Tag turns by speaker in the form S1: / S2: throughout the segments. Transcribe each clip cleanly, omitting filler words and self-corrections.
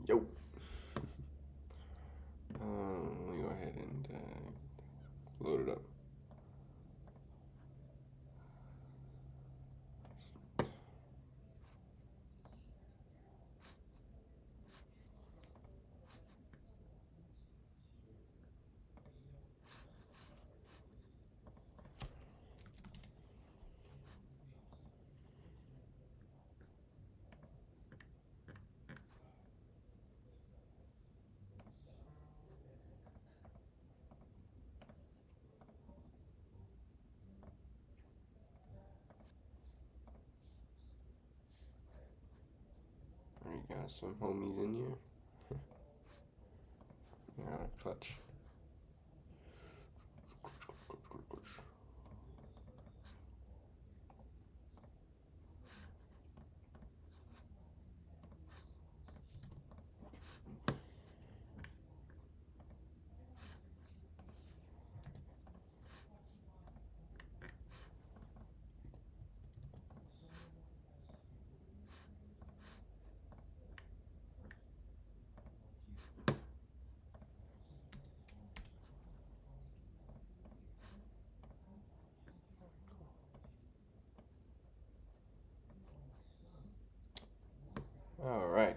S1: Yo. Let me go ahead and load it up. Alright, got some homies in here. Yeah, clutch. Alright.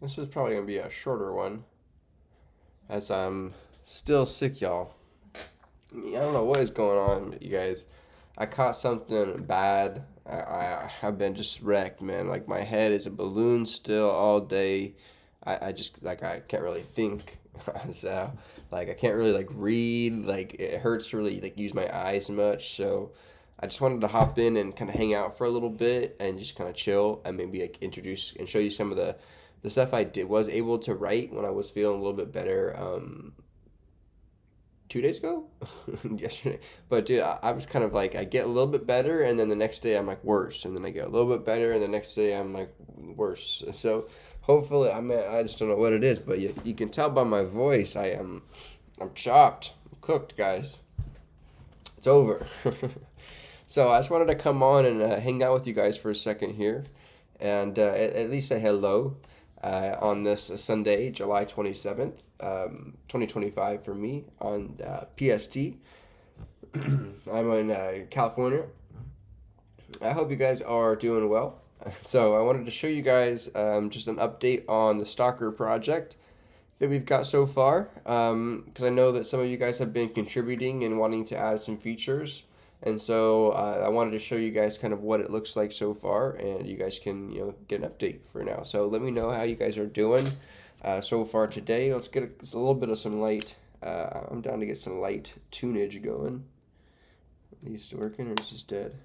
S1: This is probably going to be a shorter one as I'm still sick, y'all. I don't know what is going on, you guys. I caught something bad. I have been just wrecked, man. Like my head is a balloon still all day. I just like I can't really think. So like I can't really like read. Like it hurts to really like use my eyes much. So I just wanted to hop in and kind of hang out for a little bit and just kind of chill and maybe like introduce and show you some of the stuff I did was able to write when I was feeling a little bit better. 2 days ago, yesterday. But dude, I was kind of like I get a little bit better, and then the next day I'm like worse, and then I get a little bit better, and the next day I'm like worse. So hopefully, I just don't know what it is, but you can tell by my voice I'm chopped, I'm cooked, guys. It's over. So I just wanted to come on and hang out with you guys for a second here, and at least say hello on this Sunday, July 27th, 2025 for me on PST. I'm in California. I hope you guys are doing well. So I wanted to show you guys just an update on the Stalker project that we've got so far, because I know that some of you guys have been contributing and wanting to add some features, and so I wanted to show you guys kind of what it looks like so far, and you guys can get an update for now. So let me know how you guys are doing so far today. Let's get a little bit of some light. I'm down to get some light tunage going. Are these still working or is this dead?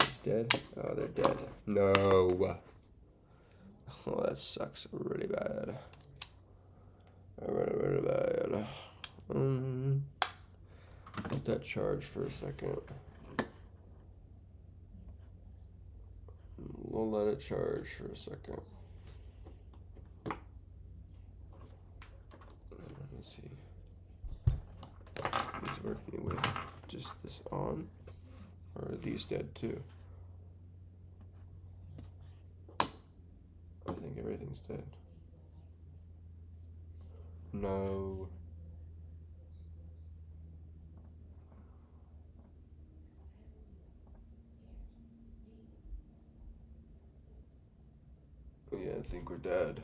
S1: It's dead. Oh, they're dead. No. Oh, that sucks really bad. Really bad. Let that charge for a second. We'll let it charge for a second. Let me see. These working with just this on, or are these dead too? I think everything's dead. No. Yeah, I think we're dead.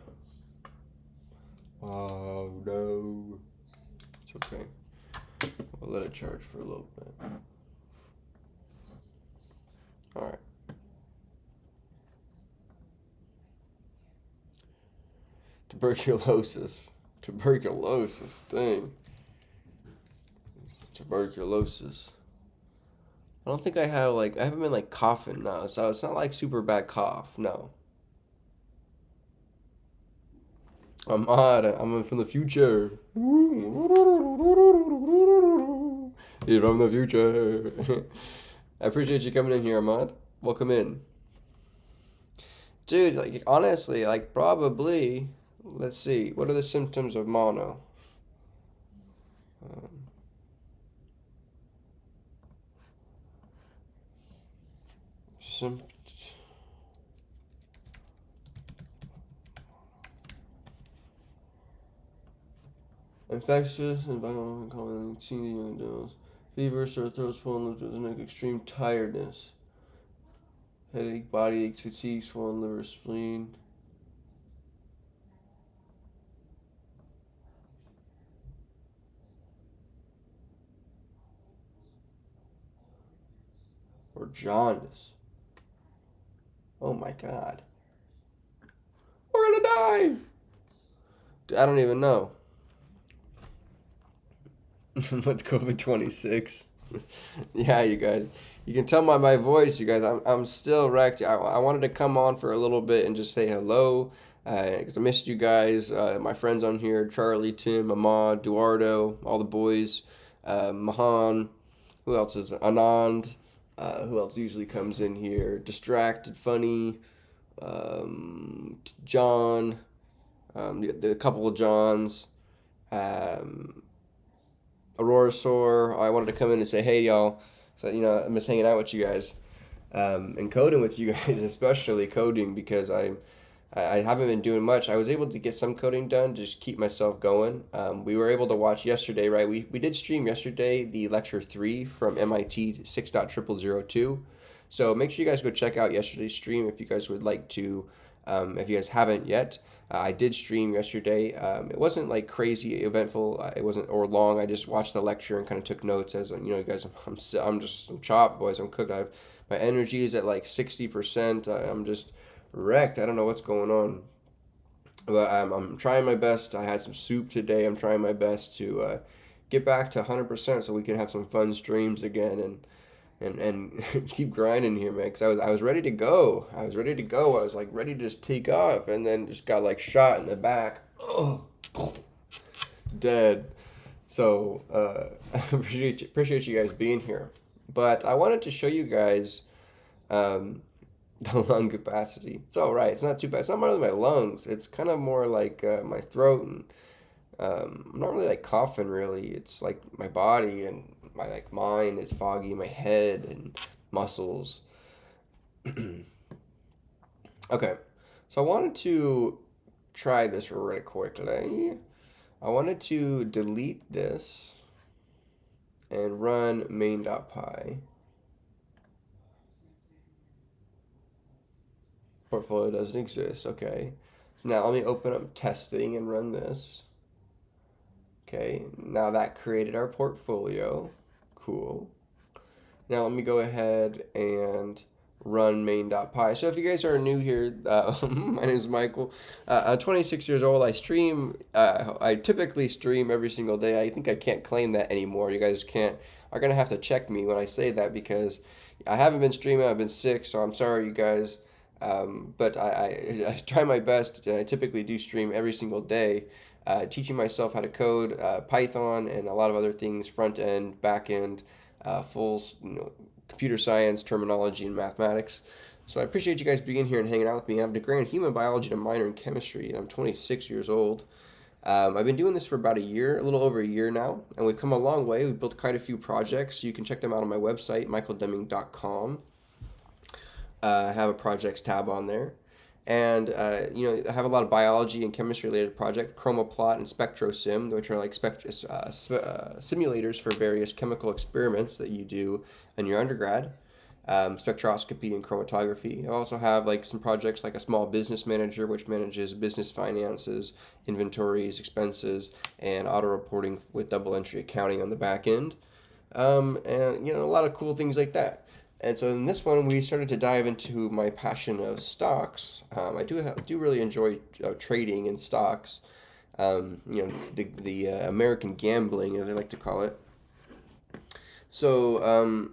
S1: Oh no. It's okay. We'll let it charge for a little bit. Alright. Tuberculosis. Tuberculosis. Dang. Tuberculosis. I don't think I have I haven't been like coughing now, so it's not like super bad cough. No. I'm from the future. He's from the future. I appreciate you coming in here, Ahmad. Welcome in. Dude, like honestly, like probably let's see, what are the symptoms of mono? Um, sympt Infectious and common fever, sore throat, swollen lips, neck, extreme tiredness, headache, body aches, fatigue, swollen liver, spleen, or jaundice. Oh my god. We're gonna die! I don't even know. What's COVID 26? Yeah, you guys. You can tell by my voice, you guys, I'm still wrecked. I wanted to come on for a little bit and just say hello. Because I missed you guys. My friends on here, Charlie, Tim, Ahmad, Eduardo, all the boys, Mahan. Who else is Anand? Who else usually comes in here? Distracted, funny. John. The couple of Johns. Um, Aurora Soar. I wanted to come in and say, hey, y'all. So, I miss hanging out with you guys. And coding with you guys, especially coding, because I haven't been doing much. I was able to get some coding done, just keep myself going. We were able to watch yesterday, right? We did stream yesterday the lecture 3 from MIT 6.0002. So make sure you guys go check out yesterday's stream if you guys would like to, if you guys haven't yet. I did stream yesterday. It wasn't like crazy eventful. It wasn't or long. I just watched the lecture and kind of took notes as you guys. I'm chopped, boys. I'm cooked. My energy is at like 60%. I'm just wrecked. I don't know what's going on, but I'm trying my best. I had some soup today. I'm trying my best to get back to 100% so we can have some fun streams again and keep grinding here, man. Because I was ready to go. I was ready to go. I was like ready to just take off, and then just got like shot in the back. Oh, dead. So I appreciate you guys being here. But I wanted to show you guys um, the lung capacity. It's all right. It's not too bad. It's not really my lungs. It's kind of more like my throat, and I'm not really like coughing. Really, it's like my body and my like mind is foggy. My head and muscles. Okay, so I wanted to try this really quickly. I wanted to delete this and run main.py. Portfolio doesn't exist. Okay. So now let me open up testing and run this. Okay. Now that created our portfolio. Cool. Now let me go ahead and run main.py. So if you guys are new here, my name is Michael. I'm 26 years old. I typically stream every single day. I think I can't claim that anymore. You guys are gonna have to check me when I say that because I haven't been streaming. I've been sick, so I'm sorry, you guys. But I try my best, and I typically do stream every single day, teaching myself how to code Python and a lot of other things, front end, back end, full computer science, terminology, and mathematics. So I appreciate you guys being here and hanging out with me. I have a degree in human biology and a minor in chemistry. I'm 26 years old. I've been doing this for about a year, a little over a year now, and we've come a long way. We've built quite a few projects. You can check them out on my website, michaeldeming.com. I have a projects tab on there. And, I have a lot of biology and chemistry related projects, ChromaPlot and SpectroSim, which are like simulators for various chemical experiments that you do in your undergrad, spectroscopy and chromatography. I also have like some projects like a small business manager, which manages business finances, inventories, expenses, and auto reporting with double entry accounting on the back end. And, a lot of cool things like that. And so in this one, we started to dive into my passion of stocks. I do really enjoy trading in stocks. The American gambling, as I like to call it. So,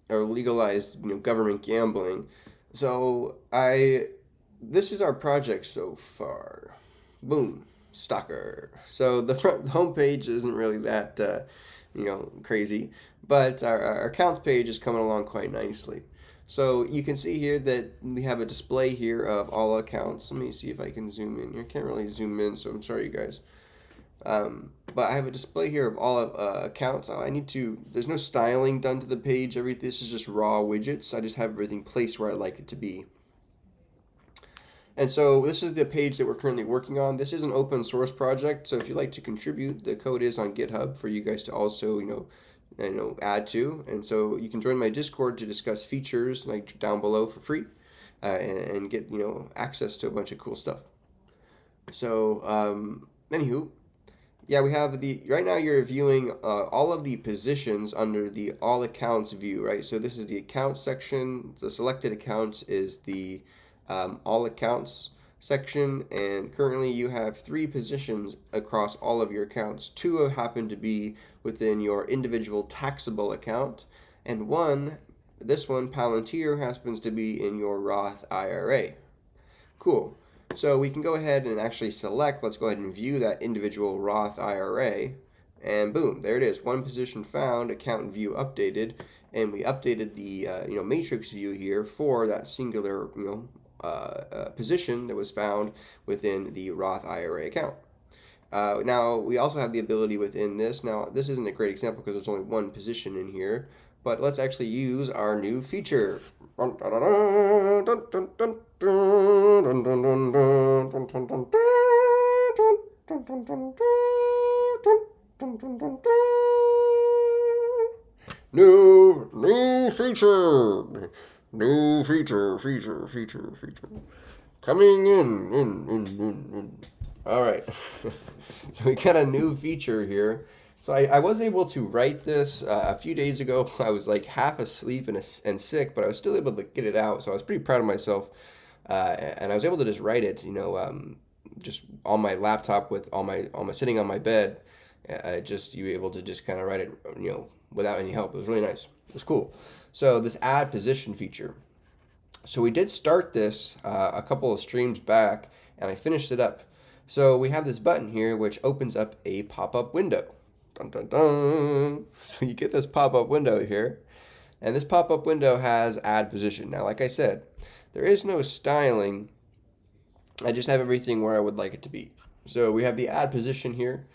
S1: or legalized, government gambling. So this is our project so far. Boom, stalker. So the homepage isn't really that crazy, but our accounts page is coming along quite nicely. So you can see here that we have a display here of all accounts. Let me see if I can zoom in. I can't really zoom in, so I'm sorry, you guys. But I have a display here of all accounts. There's no styling done to the page. This is just raw widgets. I just have everything placed where I like it to be. And so this is the page that we're currently working on. This is an open source project, so if you'd like to contribute, the code is on GitHub for you guys to also, add to. And so you can join my Discord to discuss features like down below for free, and get access to a bunch of cool stuff. So anywho, yeah, we have the right now you're viewing all of the positions under the all accounts view, right? So this is the accounts section. The selected accounts is the all accounts section, and currently you have 3 positions across all of your accounts. 2 happen to be within your individual taxable account, and this one, Palantir, happens to be in your Roth IRA. Cool. So we can go ahead and actually select, let's go ahead and view that individual Roth IRA, and boom, there it is. One position found, account view updated, and we updated the matrix view here for that singular position that was found within the Roth IRA account. Now we also have the ability within this. Now this isn't a great example because there's only one position in here, but let's actually use our new feature. New feature. New feature. Coming in. All right. So we got a new feature here. So I was able to write this a few days ago. I was like half asleep and sick, but I was still able to get it out. So I was pretty proud of myself. And I was able to just write it, just on my laptop with all my sitting on my bed. You were able to just kind of write it, without any help. It was really nice. It was cool. So this add position feature. So we did start this a couple of streams back, and I finished it up. So we have this button here which opens up a pop-up window. Dun, dun, dun. So you get this pop-up window here, and this pop-up window has add position. Now, like I said, there is no styling. I just have everything where I would like it to be. So we have the add position here,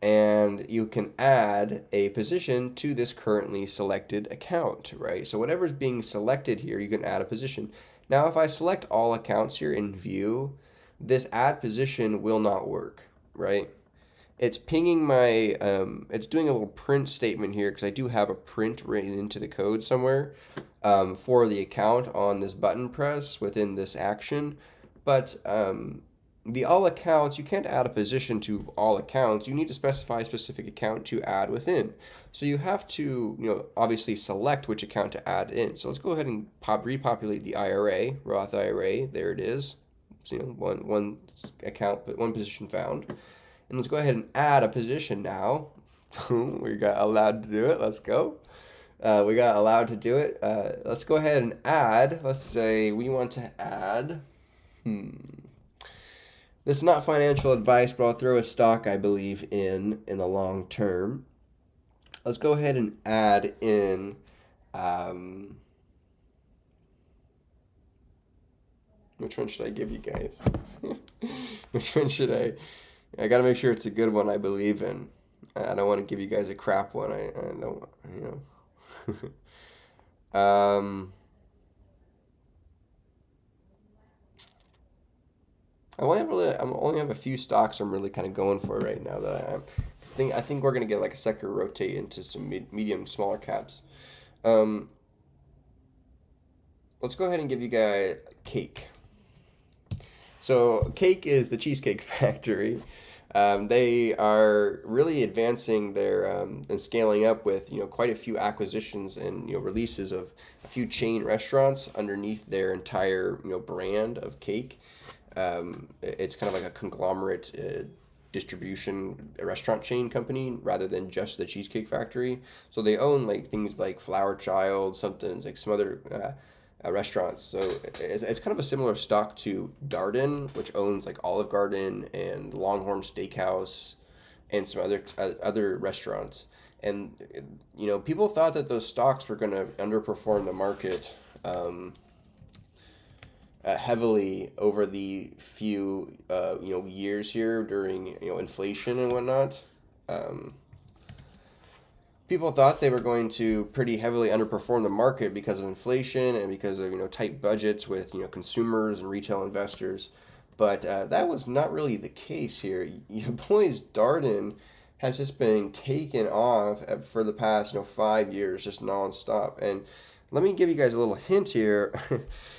S1: and you can add a position to this currently selected account, right? So whatever's being selected here, you can add a position. Now, if I select all accounts here in view, this add position will not work, right? It's pinging my, it's doing a little print statement here because I do have a print written into the code somewhere for the account on this button press within this action. But the all accounts, you can't add a position to all accounts. You need to specify a specific account to add within. So you have to, obviously select which account to add in. So let's go ahead and repopulate the IRA, Roth IRA. There it is. So, one account, but one position found. And let's go ahead and add a position now. We got allowed to do it. Let's go. We got allowed to do it. Let's go ahead and add. Let's say we want to add. This is not financial advice, but I'll throw a stock I believe in the long term. Let's go ahead and add in. Which one should I give you guys? Which one should I got to make sure it's a good one I believe in. I don't want to give you guys a crap one. I don't, I only have a few stocks I'm really kind of going for right now that I think we're gonna get like a sector rotate into some medium smaller caps. Let's go ahead and give you guys Cake. So Cake is the Cheesecake Factory. They are really advancing their and scaling up with quite a few acquisitions and releases of a few chain restaurants underneath their entire brand of cake. It's kind of like a conglomerate distribution restaurant chain company rather than just the Cheesecake Factory. So they own like things like Flower Child, something like some other restaurants. So it's kind of a similar stock to Darden, which owns like Olive Garden and Longhorn Steakhouse and some other restaurants. And people thought that those stocks were going to underperform the market heavily over the few years here during inflation and whatnot. people thought they were going to pretty heavily underperform the market because of inflation and because of tight budgets with consumers and retail investors, but that was not really the case here. Your boy's Darden has just been taken off for the past 5 years, just nonstop. And let me give you guys a little hint here.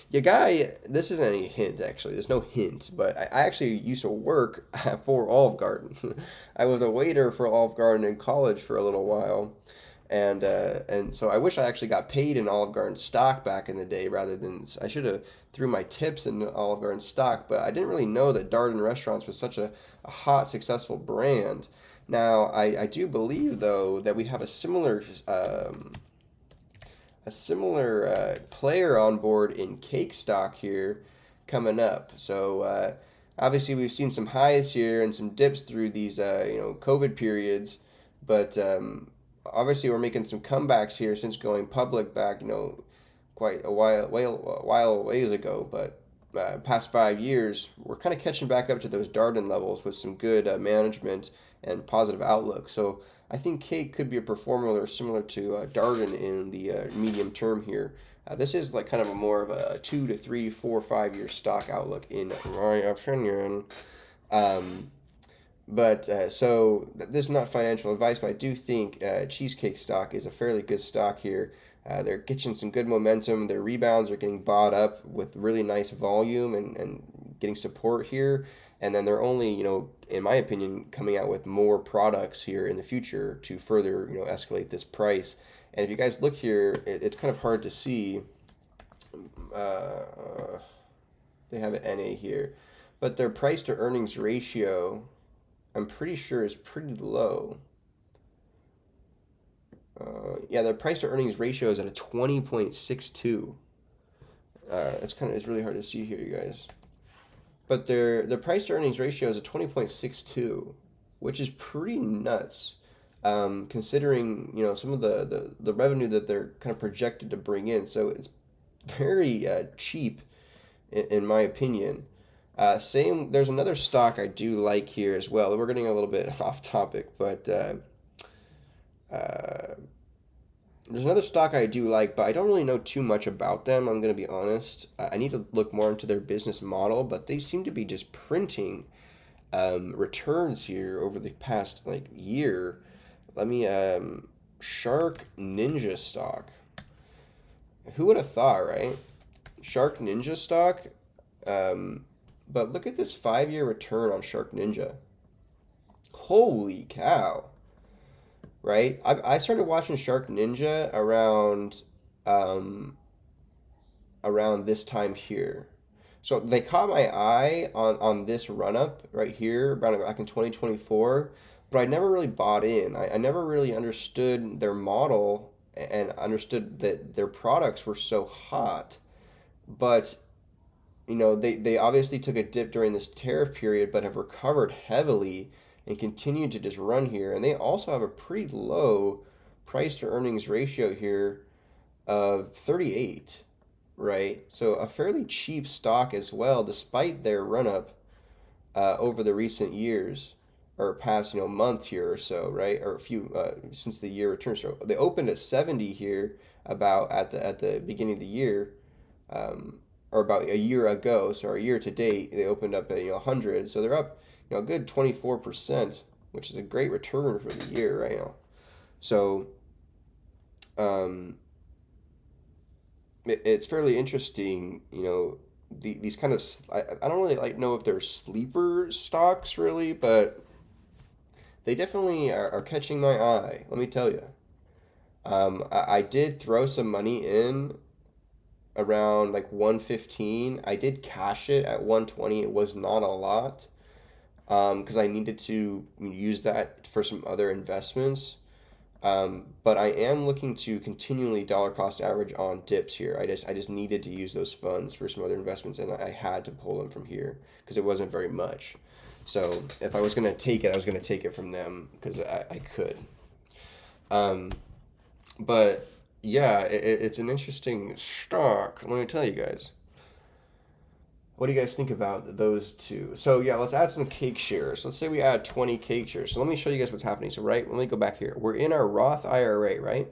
S1: Your guy, this isn't any hint actually. There's no hint, but I actually used to work for Olive Garden. I was a waiter for Olive Garden in college for a little while, and so I wish I actually got paid in Olive Garden stock back in the day rather than I should have threw my tips in Olive Garden stock, but I didn't really know that Darden Restaurants was such a hot, successful brand. Now I do believe though that we have a similar player on board in cake stock here coming up. So obviously we've seen some highs here and some dips through these COVID periods, but obviously we're making some comebacks here since going public back quite a while ways ago. But past 5 years we're kind of catching back up to those Darden levels with some good management and positive outlook. So I think cake could be a performer similar to Darden in the medium term here. This is like kind of a more of a 2 to 3, 4, 5 year stock outlook in my opinion. This is not financial advice, but I do think cheesecake stock is a fairly good stock here. They're getting some good momentum. Their rebounds are getting bought up with really nice volume and getting support here. And then they're only, in my opinion, coming out with more products here in the future to further, escalate this price. And if you guys look here, it's kind of hard to see. They have an NA here, but their price to earnings ratio, I'm pretty sure, is pretty low. Yeah, their price to earnings ratio is at a 20.62. It's really hard to see here, you guys. But their price to earnings ratio is a 20.62, which is pretty nuts, considering some of the revenue that they're kind of projected to bring in. So it's very cheap, in my opinion. There's another stock I do like here as well. We're getting a little bit off topic, but there's another stock I do like, but I don't really know too much about them. I'm going to be honest. I need to look more into their business model, but they seem to be just printing returns here over the past year. Let me Shark Ninja stock. Who would have thought, right? Shark Ninja stock. But look at this 5 year return on Shark Ninja. Holy cow! Right? I started watching Shark Ninja around this time here. So they caught my eye on this run up right here, around back in 2024, but I never really bought in. I never really understood their model and understood that their products were so hot. But they obviously took a dip during this tariff period, but have recovered heavily and continue to just run here. And they also have a pretty low price to earnings ratio here of 38, right? So a fairly cheap stock as well, despite their run up over the recent years or past month here or so, right? Or a few since the year return. So they opened at 70 here about at the beginning of the year. Or about a year ago, so a year to date, they opened up at 100, so they're up a good 24%, which is a great return for the year right now. So it's fairly interesting, these kind of I don't really know if they're sleeper stocks really, but they definitely are catching my eye. Let me tell you, I did throw some money in around 115. I did cash it at 120. It was not a lot because I needed to use that for some other investments. But I am looking to continually dollar cost average on dips here. I just needed to use those funds for some other investments, and I had to pull them from here because it wasn't very much. So if I was going to take it, I was going to take it from them because I could. But yeah, it's an interesting stock. Let me tell you guys. What do you guys think about those two? So yeah, let's add some cake shares. Let's say we add 20 cake shares. So let me show you guys what's happening. So right, let me go back here. We're in our Roth IRA, right?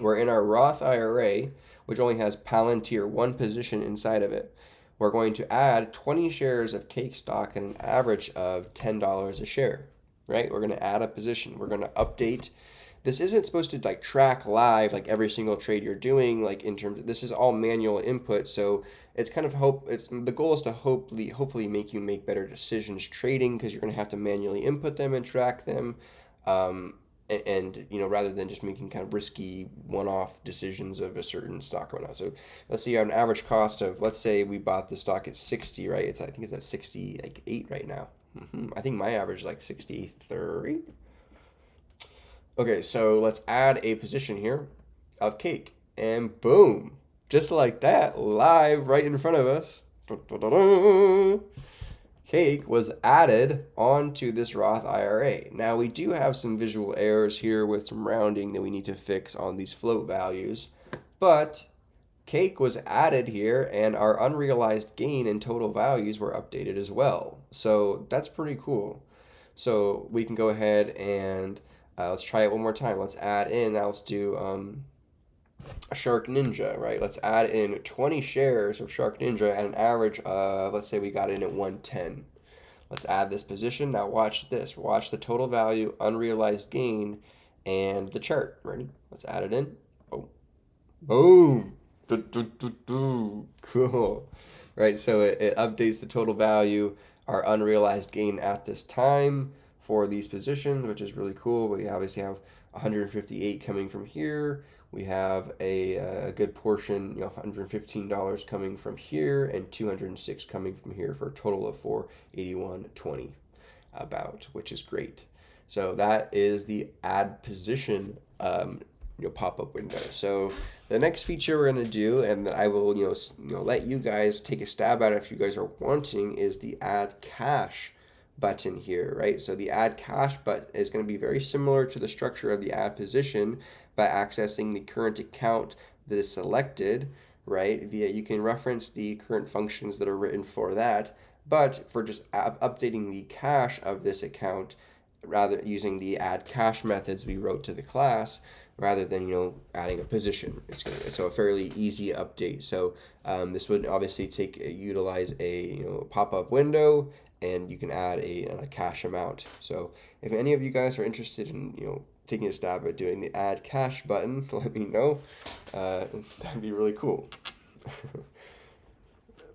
S1: We're in our Roth IRA, which only has Palantir, one position inside of it. We're going to add 20 shares of cake stock at an average of $10 a share, right? We're going to add a position. We're going to update. This isn't supposed to like track live like every single trade you're doing, like in terms of, this is all manual input. So it's kind of the goal is to hopefully make you make better decisions trading, because you're going to have to manually input them and track them. And rather than just making kind of risky one-off decisions of a certain stock or not. So let's say you have an average cost of, let's say we bought the stock at 60, right? I think it's at 68 right now. I think my average is like 63. Okay, so let's add a position here of cake, and boom, just like that, live right in front of us. Cake was added onto this Roth IRA. Now we do have some visual errors here with some rounding that we need to fix on these float values, but cake was added here and our unrealized gain and total values were updated as well. So that's pretty cool. So we can go ahead and let's try it one more time. Let's add in, now let's do Shark Ninja, right? Let's add in 20 shares of Shark Ninja at an average of, let's say we got in at 110. Let's add this position. Now watch this. Watch the total value, unrealized gain, and the chart. Ready? Let's add it in. Oh, boom. Cool. Right, so it updates the total value, our unrealized gain at this time for these positions, which is really cool. We obviously have 158 coming from here. We have a good portion, $115 coming from here and 206 coming from here, for a total of 481.20 about, which is great. So that is the add position pop-up window. So the next feature we're going to do, and that I will let you guys take a stab at it if you guys are wanting, is the add cash button here, right? So the add cash button is going to be very similar to the structure of the add position by accessing the current account that is selected, right? You can reference the current functions that are written for that, but for just updating the cache of this account, rather using the add cache methods we wrote to the class, rather than adding a position. It's a fairly easy update. So this would obviously utilize a pop-up window, and you can add a cash amount. So if any of you guys are interested in taking a stab at doing the add cash button, let me know. That'd be really cool.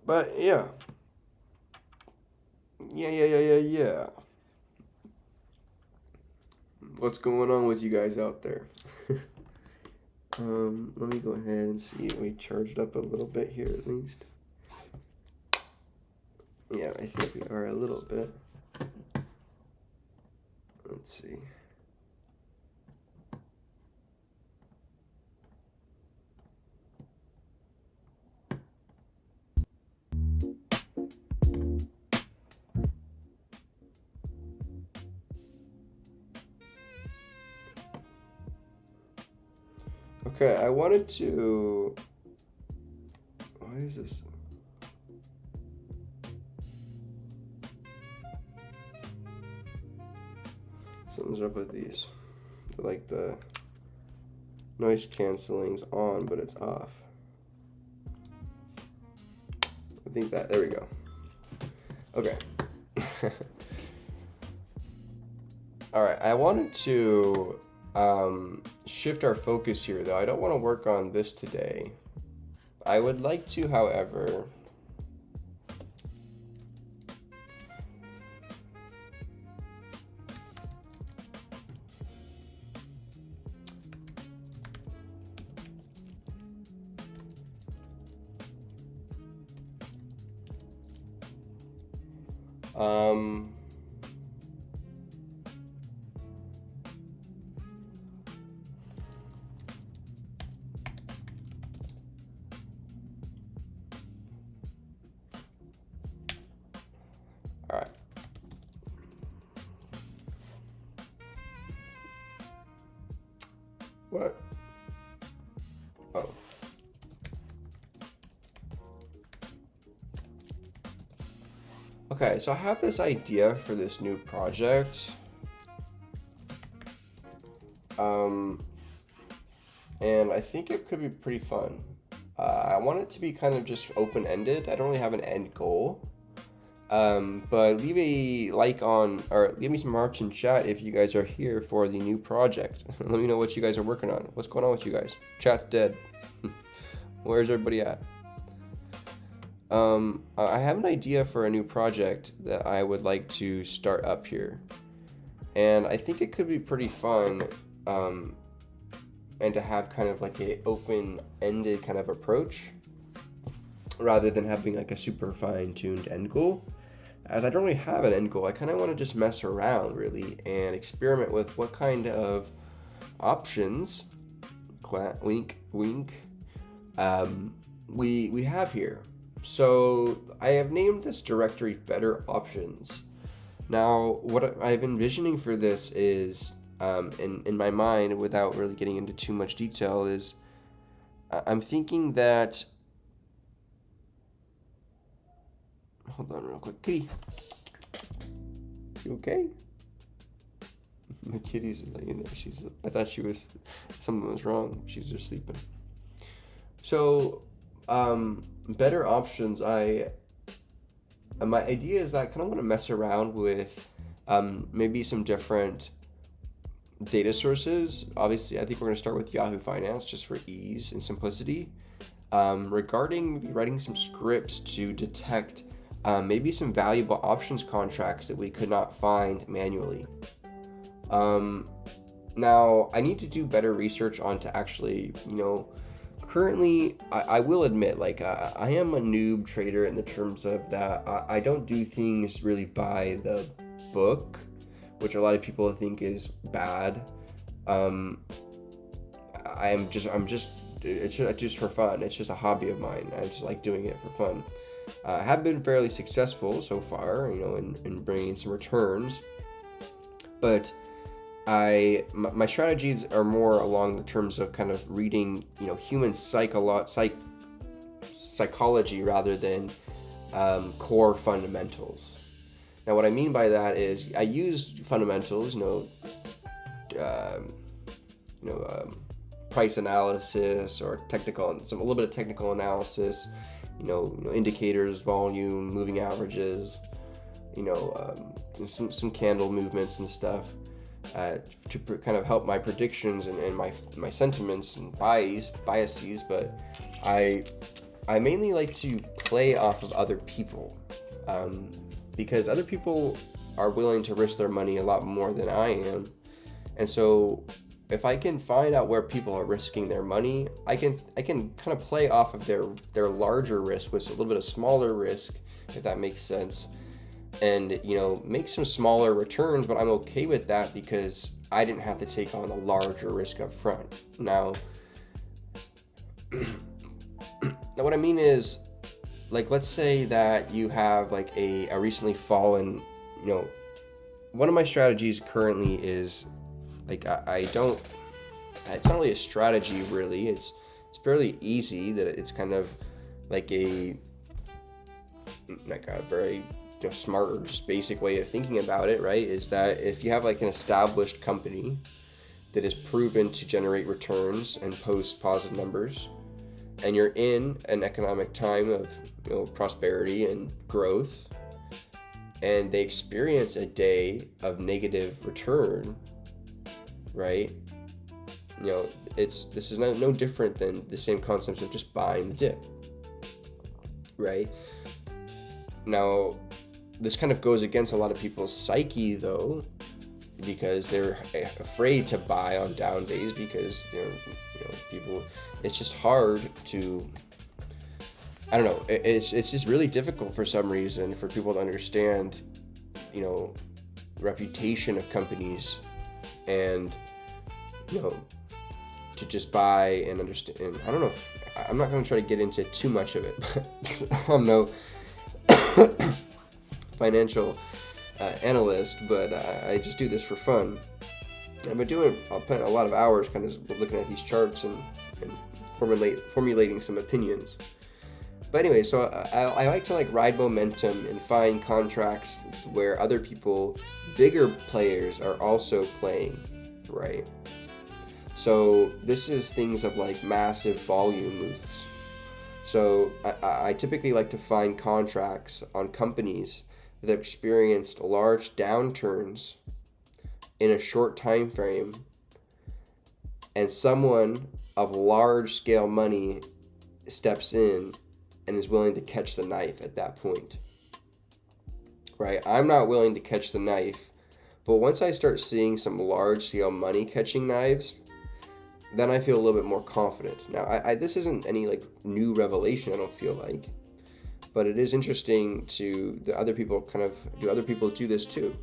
S1: But yeah. What's going on with you guys out there? Let me go ahead and see. We charged up a little bit here at least. Yeah, I think we are a little bit. Let's see. Okay, I wanted to... Why is this? Something's up with these. Like the noise cancelling's on, but it's off. I think there we go. Okay. All right, I wanted to shift our focus here, though. I don't want to work on this today. I would like to, however, all right. What? Oh. Okay, so I have this idea for this new project. And I think it could be pretty fun. I want it to be kind of just open-ended. I don't really have an end goal. But leave a like on, or leave me some hearts in chat if you guys are here for the new project. Let me know what you guys are working on. What's going on with you guys? Chat's dead. Where's everybody at? I have an idea for a new project that I would like to start up here. And I think it could be pretty fun, and to have kind of like a open-ended kind of approach rather than having like a super fine-tuned end goal. As I don't really have an end goal, I kind of want to just mess around really and experiment with what kind of options, wink, wink, we have here. So I have named this directory Better Options. Now, what I'm envisioning for this is, in my mind, without really getting into too much detail, is I'm thinking that. Hold on, real quick, kitty. You okay? My kitty's laying there. I thought something was wrong. She's just sleeping. So, Better Options. My idea is that I kind of want to mess around with maybe some different data sources. Obviously, I think we're going to start with Yahoo Finance just for ease and simplicity. Regarding maybe writing some scripts to detect maybe some valuable options contracts that we could not find manually. Now, I need to do better research on to actually, currently, I will admit, like, I am a noob trader in the terms of that I don't do things really by the book, which a lot of people think is bad. It's just for fun. It's just a hobby of mine. I just like doing it for fun. I have been fairly successful so far, in bringing some returns, but my strategies are more along the terms of kind of reading, human psychology rather than core fundamentals. Now, what I mean by that is I use fundamentals, price analysis or a little bit of technical analysis, indicators, volume, moving averages, some candle movements and stuff. To kind of help my predictions and my sentiments and biases, but I mainly like to play off of other people, because other people are willing to risk their money a lot more than I am, and so if I can find out where people are risking their money, I can kind of play off of their larger risk with a little bit of smaller risk, if that makes sense. And make some smaller returns, but I'm okay with that because I didn't have to take on a larger risk up front. Now what I mean is, like, let's say that you have like a recently fallen, one of my strategies currently is like it's not really a strategy really. It's fairly easy. That it's kind of like a very smart or just basic way of thinking about it, right? Is that if you have like an established company that is proven to generate returns and post positive numbers, and you're in an economic time of prosperity and growth, and they experience a day of negative return, right? This is no different than the same concepts of just buying the dip, right? Now, this kind of goes against a lot of people's psyche, though, because they're afraid to buy on down days because people. It's just hard to. I don't know. It's just really difficult for some reason for people to understand, reputation of companies, and to just buy and understand. And I don't know. I'm not going to try to get into too much of it, but I'm no financial analyst, but I just do this for fun. I'll spend a lot of hours kind of looking at these charts and formulating some opinions. But anyway, so I like to like ride momentum and find contracts where other people, bigger players, are also playing, right? So this is things of like massive volume moves. So I typically like to find contracts on companies that have experienced large downturns in a short time frame, and someone of large scale money steps in and is willing to catch the knife at that point. Right? I'm not willing to catch the knife, but once I start seeing some large scale money catching knives, then I feel a little bit more confident. Now, this isn't any like new revelation, I don't feel like, but it is interesting to the other people do other people do this too.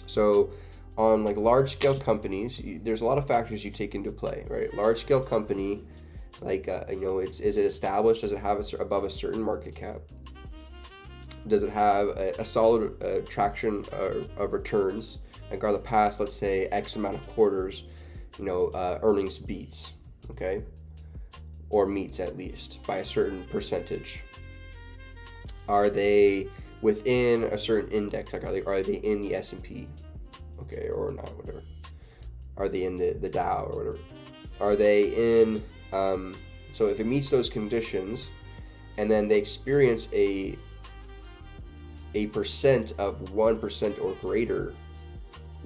S1: So on like large scale companies, there's a lot of factors you take into play, right? Large scale company, like, is it established? Does it have above a certain market cap? Does it have a solid traction of returns? Like, are the past, let's say, X amount of quarters, earnings beats, okay? Or meets at least by a certain percentage. Are they within a certain index? Like, are they in the S&P, okay, or not, whatever? Are they in the Dow or whatever? Are they in, so if it meets those conditions, and then they experience a percent of 1% or greater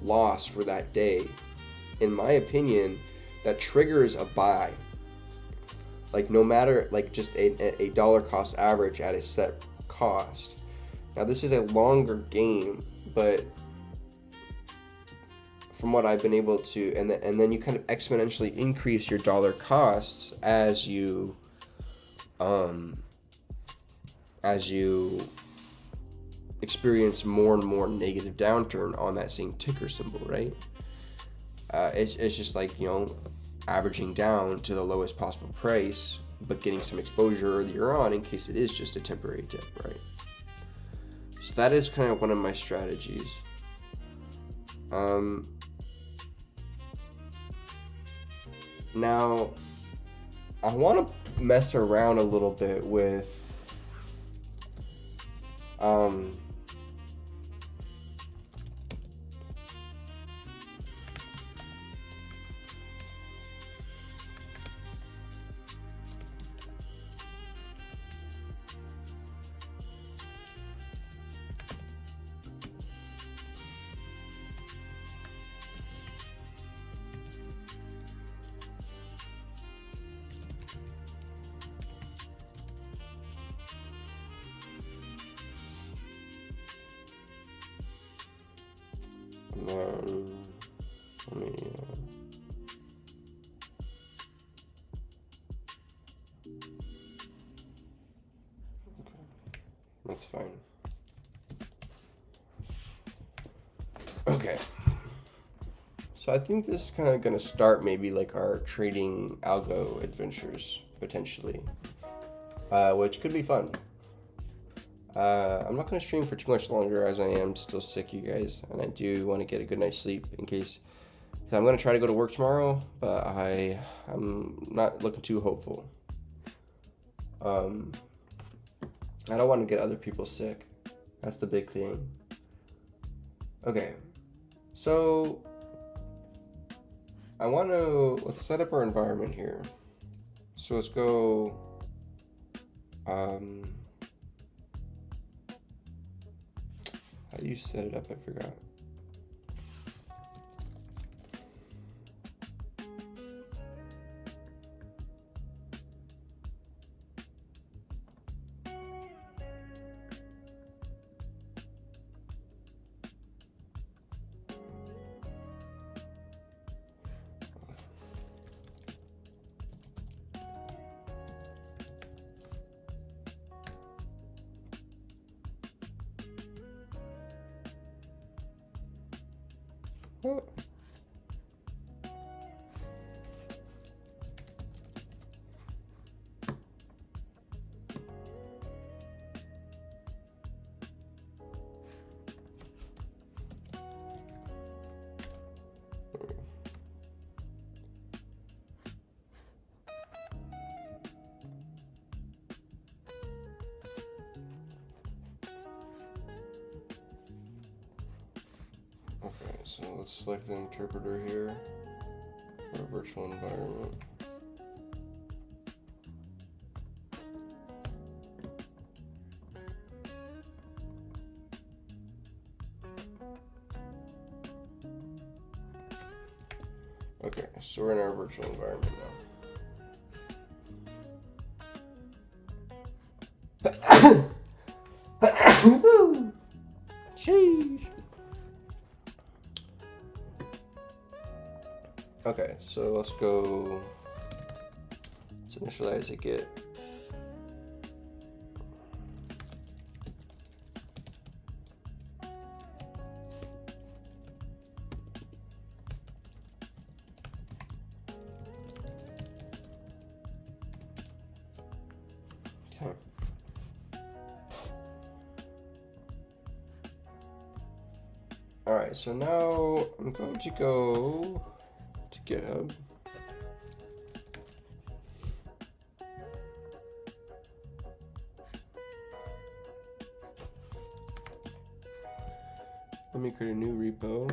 S1: loss for that day, in my opinion, that triggers a buy. Like, no matter, like, just a dollar cost average at a set cost. Now, this is a longer game, but from what I've been able to, and then you kind of exponentially increase your dollar costs as you experience more and more negative downturn on that same ticker symbol, right? It's just like, averaging down to the lowest possible price, but getting some exposure earlier on in case it is just a temporary dip, right? So that is kind of one of my strategies. Now, I want to mess around a little bit with let me that's fine. Okay. So I think this is kind of going to start maybe like our trading algo adventures, potentially, which could be fun. I'm not going to stream for too much longer as I am still sick, you guys, and I do want to get a good night's sleep in case, because I'm going to try to go to work tomorrow, but I'm not looking too hopeful. I don't want to get other people sick. That's the big thing. Okay, so let's set up our environment here. So let's go, how do you set it up? I forgot. Oh. Okay, so let's select the interpreter here for a virtual environment. Okay, so we're in our virtual environment now. Sheesh. Okay, so let's go. Let's initialize a Git. Okay. All right, so now I'm going to go to GitHub. Let me create a new repo.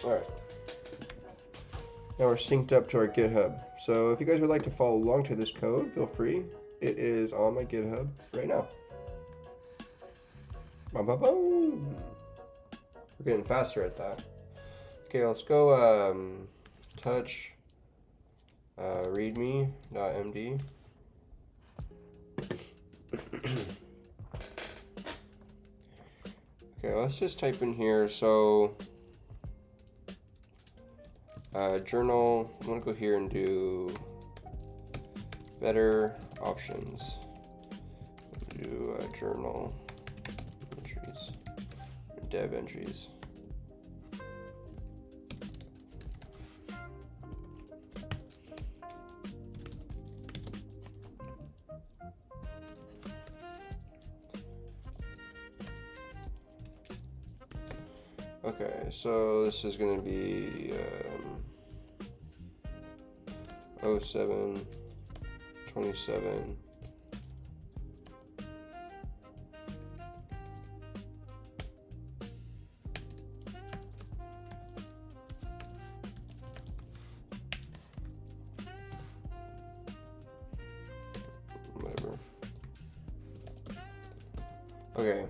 S1: All right. Now we're synced up to our GitHub. So if you guys would like to follow along to this code, feel free. It is on my GitHub right now. Boom. We're getting faster at that. Okay, let's go touch readme.md. Okay, let's just type in here. So journal, I'm gonna go here and do better options. Do journal entries, dev entries. Okay, so this is going to be 07/27. Whatever. Okay.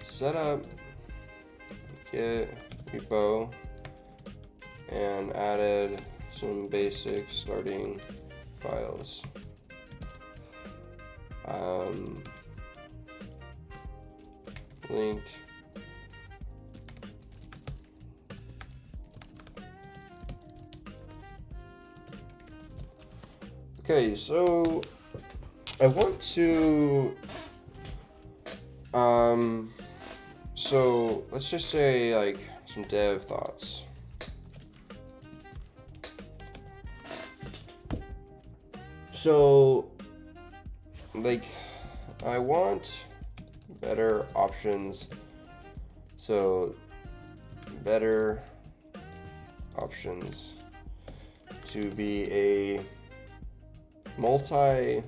S1: Set up Git repo and added some basic starting files. Linked okay, so I want to so let's just say like some dev thoughts. So like I want better options. So better options to be a multi-tool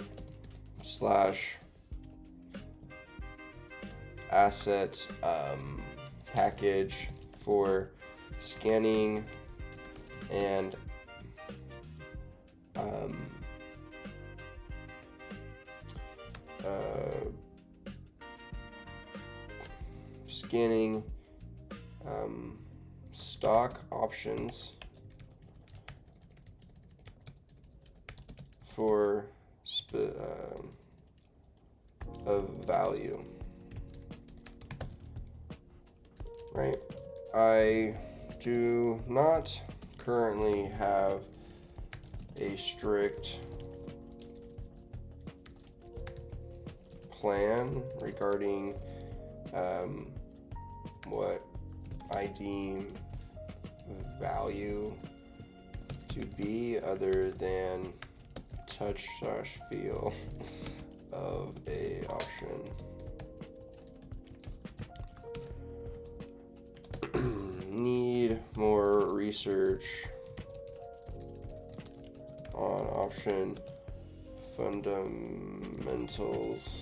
S1: / asset package for scanning and scanning stock options for of value, right? I do not currently have a strict plan regarding what I deem value to be other than touch/feel of a option. Need more research on option fundamentals,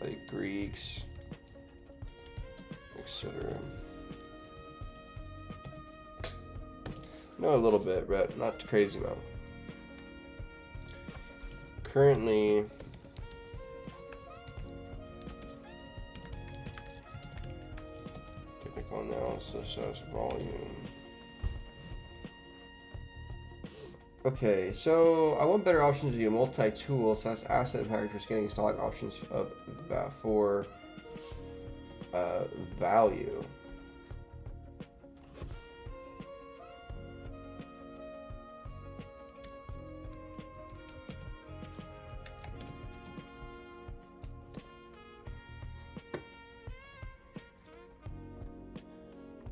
S1: like Greeks, etc. Know a little bit, but not crazy amount. Currently, technical analysis as volume. Okay, so I want better options to do multi-tool / asset packages getting stock options of for value.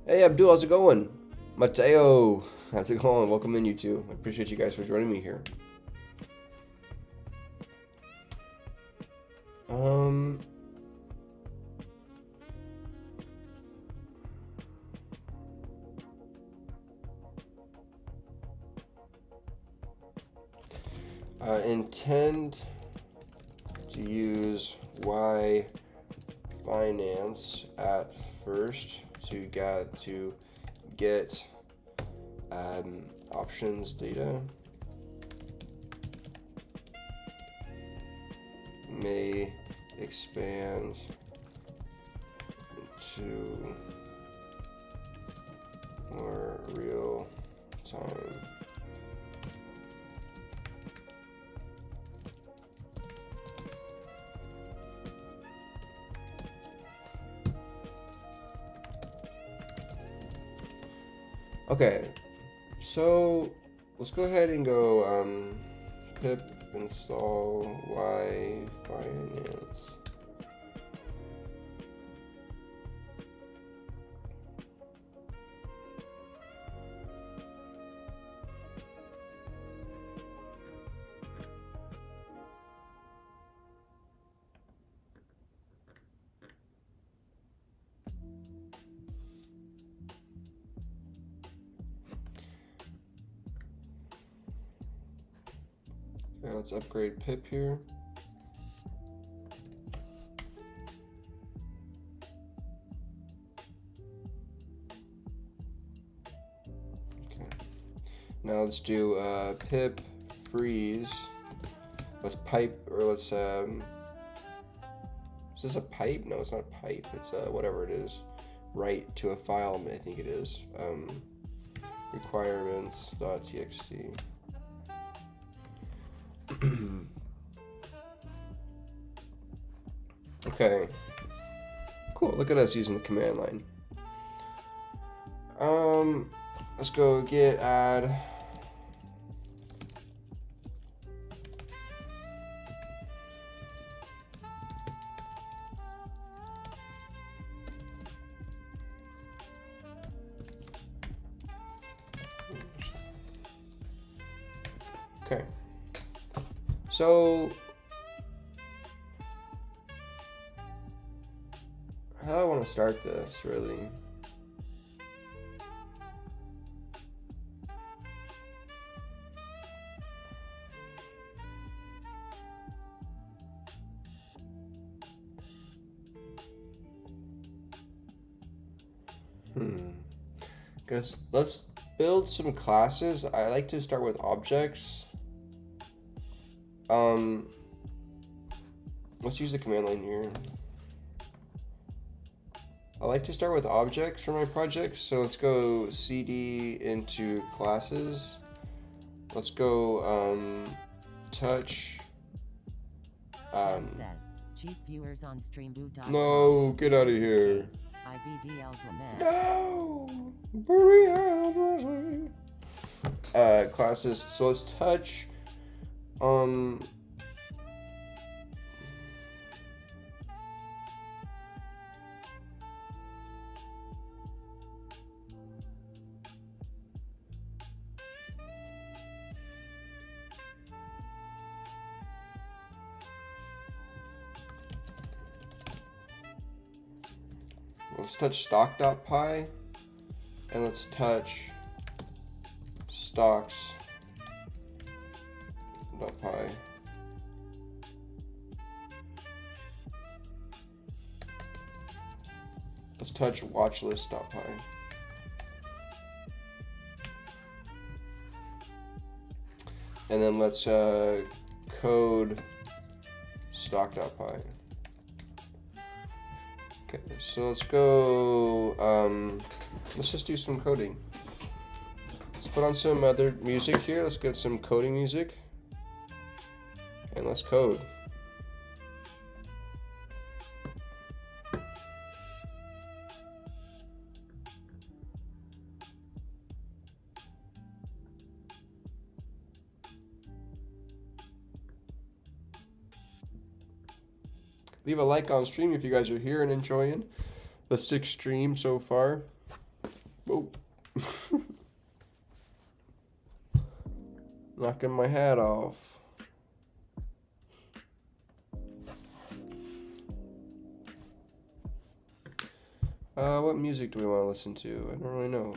S1: Hey Abdul, how's it going? Mateo, how's it going? Welcome in, you two. I appreciate you guys for joining me here. Intend to use Y finance at first to get options data. May expand to more real time. Okay, so let's go ahead and go pip install Y finance. Okay, let's upgrade pip here. Okay. Now let's do pip freeze. Let's pipe, or let's is this a pipe? No, it's not a pipe. It's whatever it is. Write to a file, I think it is. Requirements.txt. Okay. Cool. Look at us using the command line. Let's go git add. Okay. So how do I want to start this, really? Guess let's build some classes. I like to start with objects. Let's use the command line here. I like to start with objects for my projects, so let's go cd into classes. Let's go touch.
S2: Sam says, cheap viewers on streamboot.com.
S1: No, get out of here. No, classes. So let's touch. let's touch stock.py, and let's touch stocks.py. Let's touch watchlist.py. And then let's code stock.py. Okay, so let's go, let's just do some coding. Let's put on some other music here. Let's get some coding music. And let's code. Leave a like on stream if you guys are here and enjoying the 6th stream so far. Whoa. Knocking my hat off. What music do we want to listen to? I don't really know.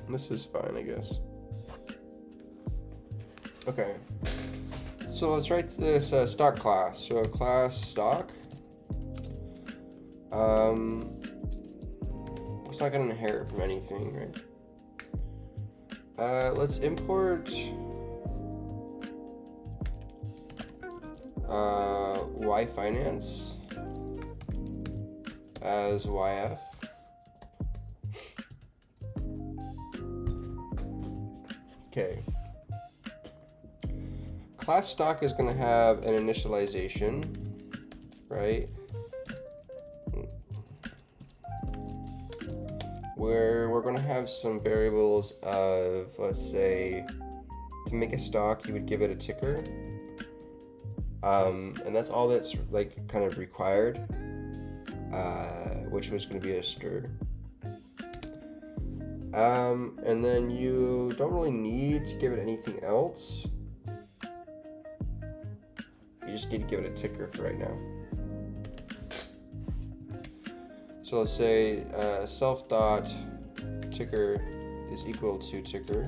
S1: This is fine, I guess. Okay. So let's write this stock class. So class stock. It's not going to inherit from anything, right? Let's import Y finance as YF. Okay. Class stock is going to have an initialization, right? Where we're going to have some variables of, let's say, to make a stock, you would give it a ticker. And that's all that's like kind of required, which was going to be a str. And then you don't really need to give it anything else. You just need to give it a ticker for right now. So let's say self dot ticker is equal to ticker,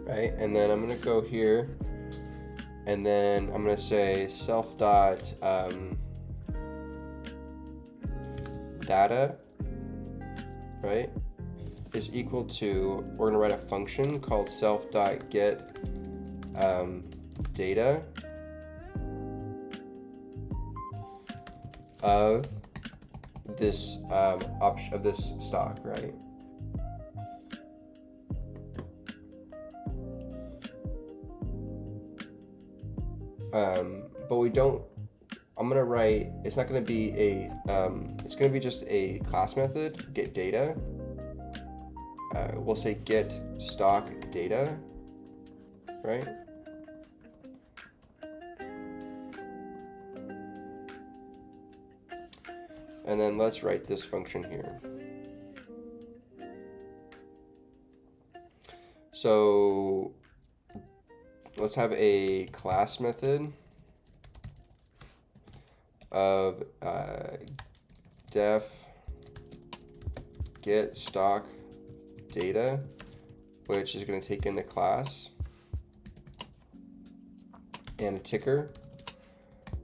S1: right? And then I'm gonna go here, and then I'm gonna say self dot data, right, is equal to, we're gonna write a function called self dot get data of this option of this stock, right? But we don't. I'm gonna write. It's not gonna be a. It's gonna be just a class method. Get data. We'll say get stock data, right? And then let's write this function here. So let's have a class method of def get stock data, which is going to take in the class and a ticker,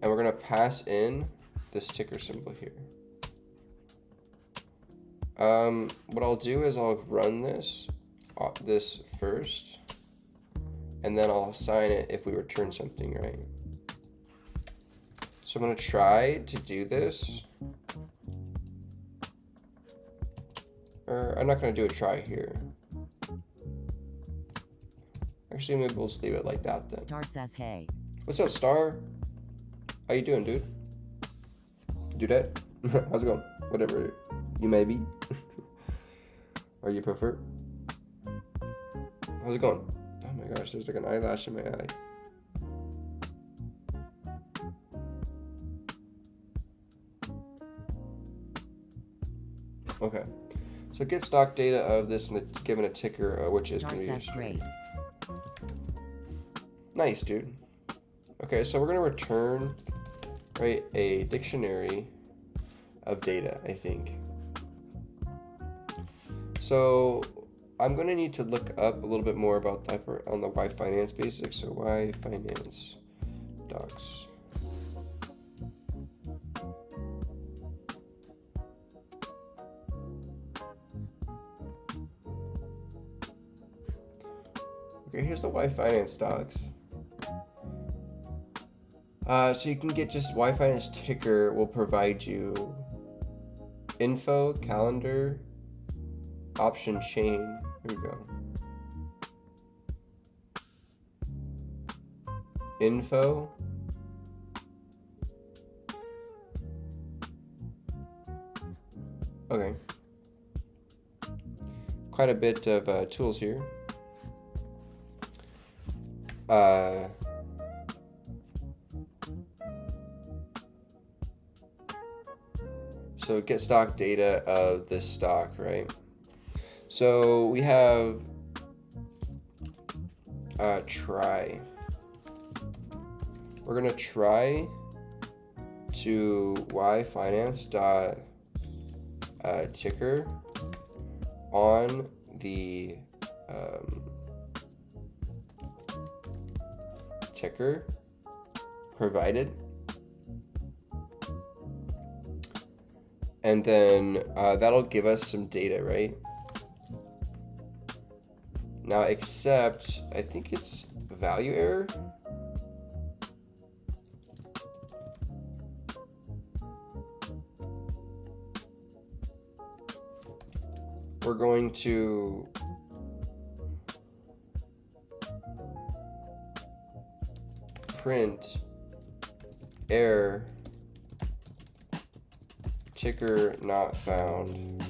S1: and we're going to pass in this ticker symbol here. What I'll do is I'll run this first, and then I'll assign it if we return something, right? So I'm going to try to do this. Or I'm not going to do a try here. Actually, maybe we'll just leave it like that then.
S2: Star says hey.
S1: What's up, Star? How you doing, dude? Dudette? How's it going? Whatever you may be. Or you prefer. How's it going? Oh my gosh, there's like an eyelash in my eye. Okay. So get stock data of this and given a ticker, which is
S2: Star
S1: going to
S2: says
S1: be
S2: great.
S1: Nice, dude. Okay, so we're going to return, right, a dictionary of data, I think. So I'm going to need to look up a little bit more about that on the Y Finance basics. So Y Finance docs. Okay, here's the Y Finance docs. So you can get just Y Finance ticker will provide you info, calendar, option chain. Here we go. Info. Okay. Quite a bit of tools here. So get stock data of this stock, right? So we have try. We're gonna try to yfinance dot ticker on the ticker provided, and then that'll give us some data, right? Now, except I think it's value error. We're going to print error ticker not found,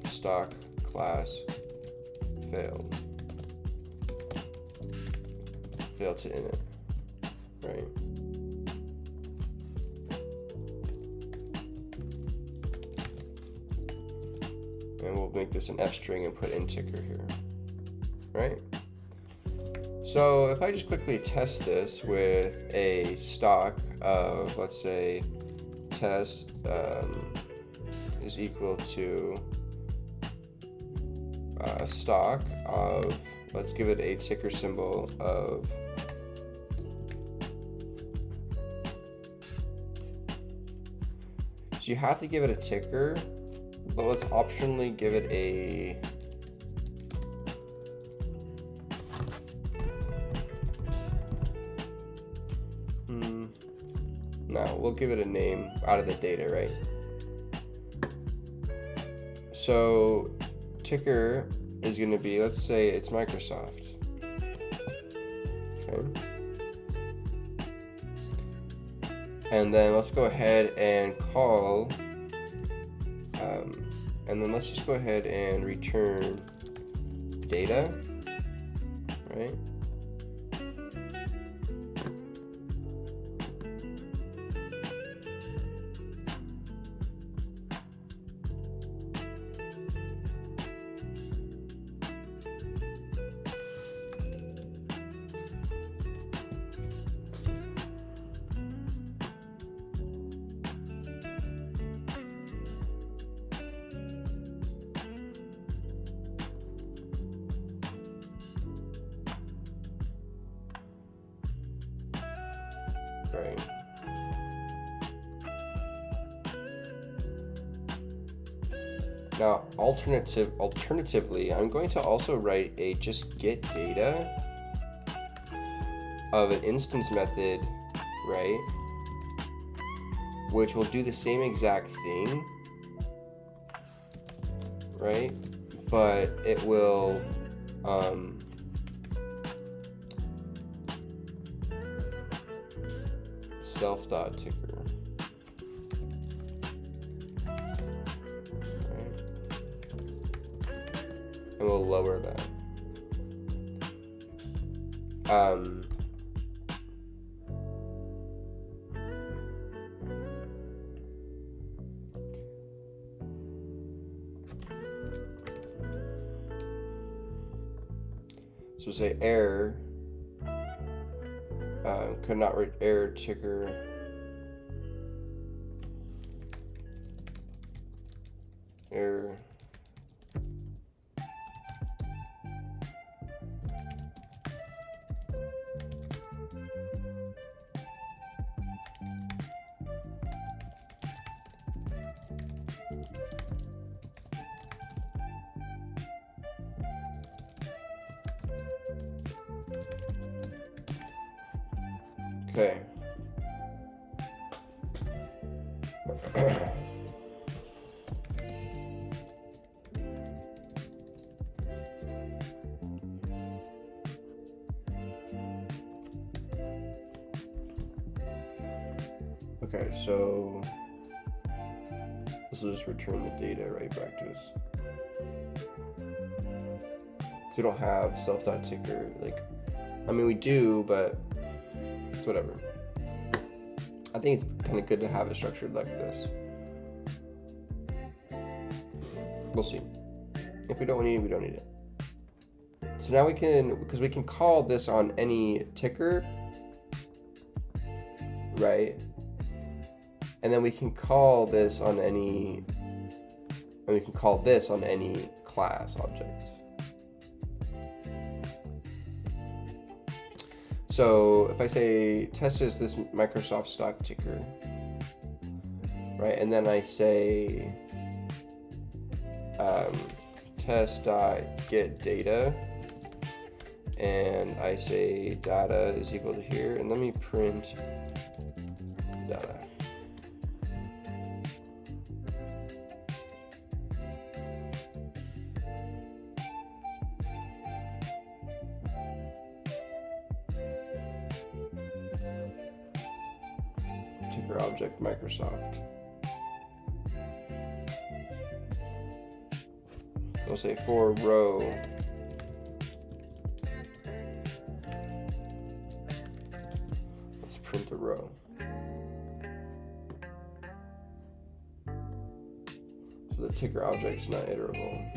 S1: stock class failed to init, right? And we'll make this an F string and put in ticker here, right? So if I just quickly test this with a stock of, let's say, test is equal to stock of, let's give it a ticker symbol of so you have to give it a ticker, but let's optionally give it a no, we'll give it a name out of the data, right? So ticker is going to be, let's say it's Microsoft. Okay. And then let's go ahead and call, and then let's just go ahead and return data, right? Right. Now, alternatively, I'm going to also write a just get data of an instance method, right? Which will do the same exact thing, right? But it will self.ticker. Right? And we'll lower that. So say error, could not read error ticker. Error. Okay. Okay, so this will just return the data right back to us. So we don't have self.ticker, like, I mean we do, but it's whatever. I think it's kind of good to have it structured like this. We'll see. If we don't need it, we don't need it. So now we can, because we can call this on any ticker, right? And then we can call this on any, and we can call this on any class object. So if I say test is this Microsoft stock ticker, right? And then I say test.getData, and I say data is equal to here, and let me print data. Ticker object Microsoft. We'll say for row let's print the row. So the ticker object is not iterable.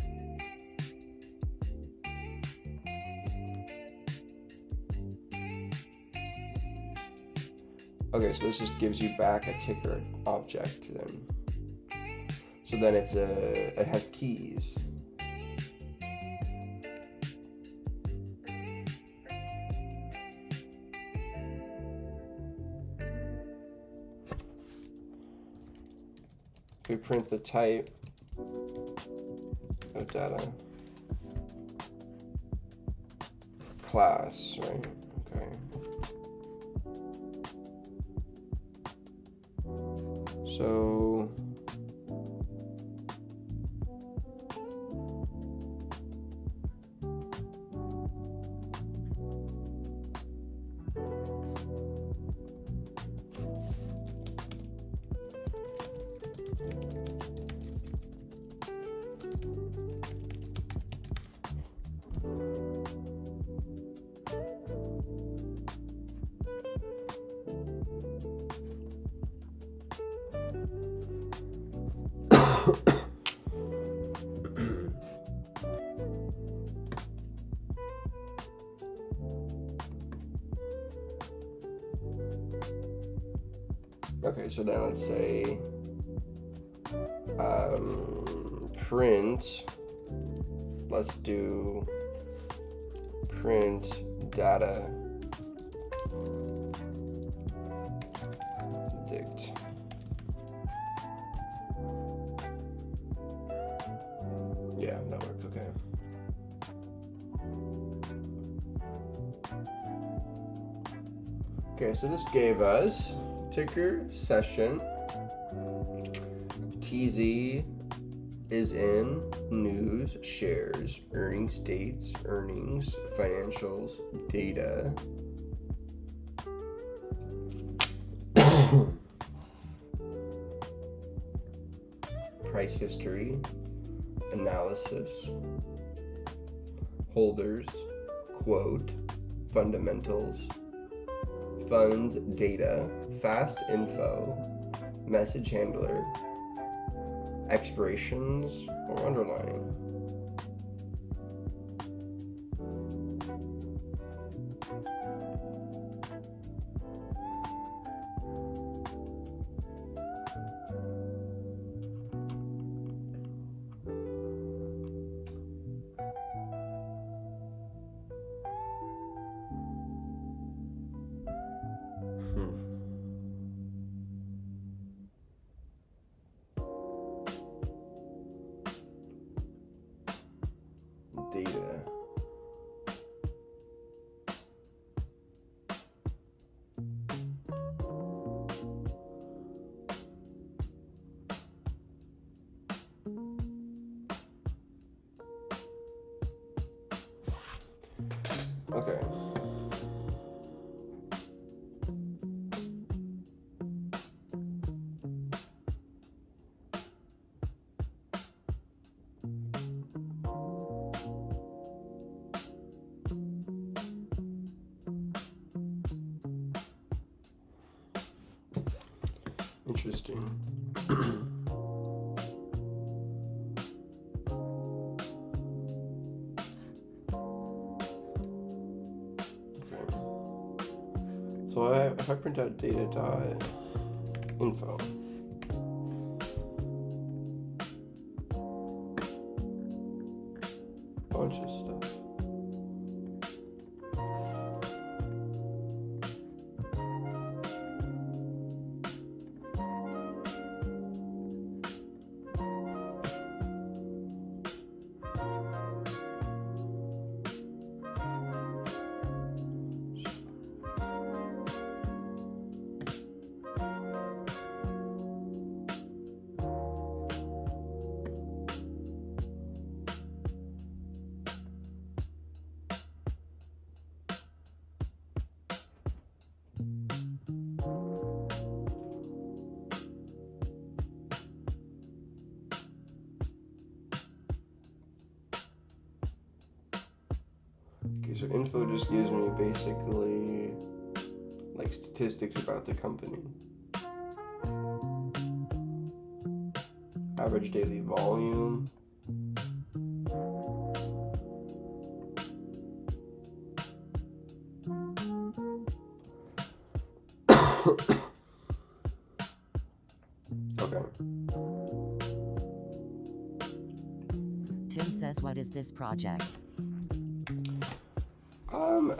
S1: Okay, so this just gives you back a ticker object then. So then it has keys. We print the type of data. Class, right? Okay. So okay, so then let's say print, let's do print data dict. Yeah, that works, okay. Okay, so this gave us ticker session. TZ is in news, shares, earnings dates, earnings, financials, data. Price history, analysis, holders, quote, fundamentals, funds data, fast info, message handler, expirations, or underlining. Okay. Interesting. So if I print out data.info, bunch of stuff. Okay, so info just gives me basically like statistics about the company. Average daily volume. Okay.
S2: Tim says, what is this project?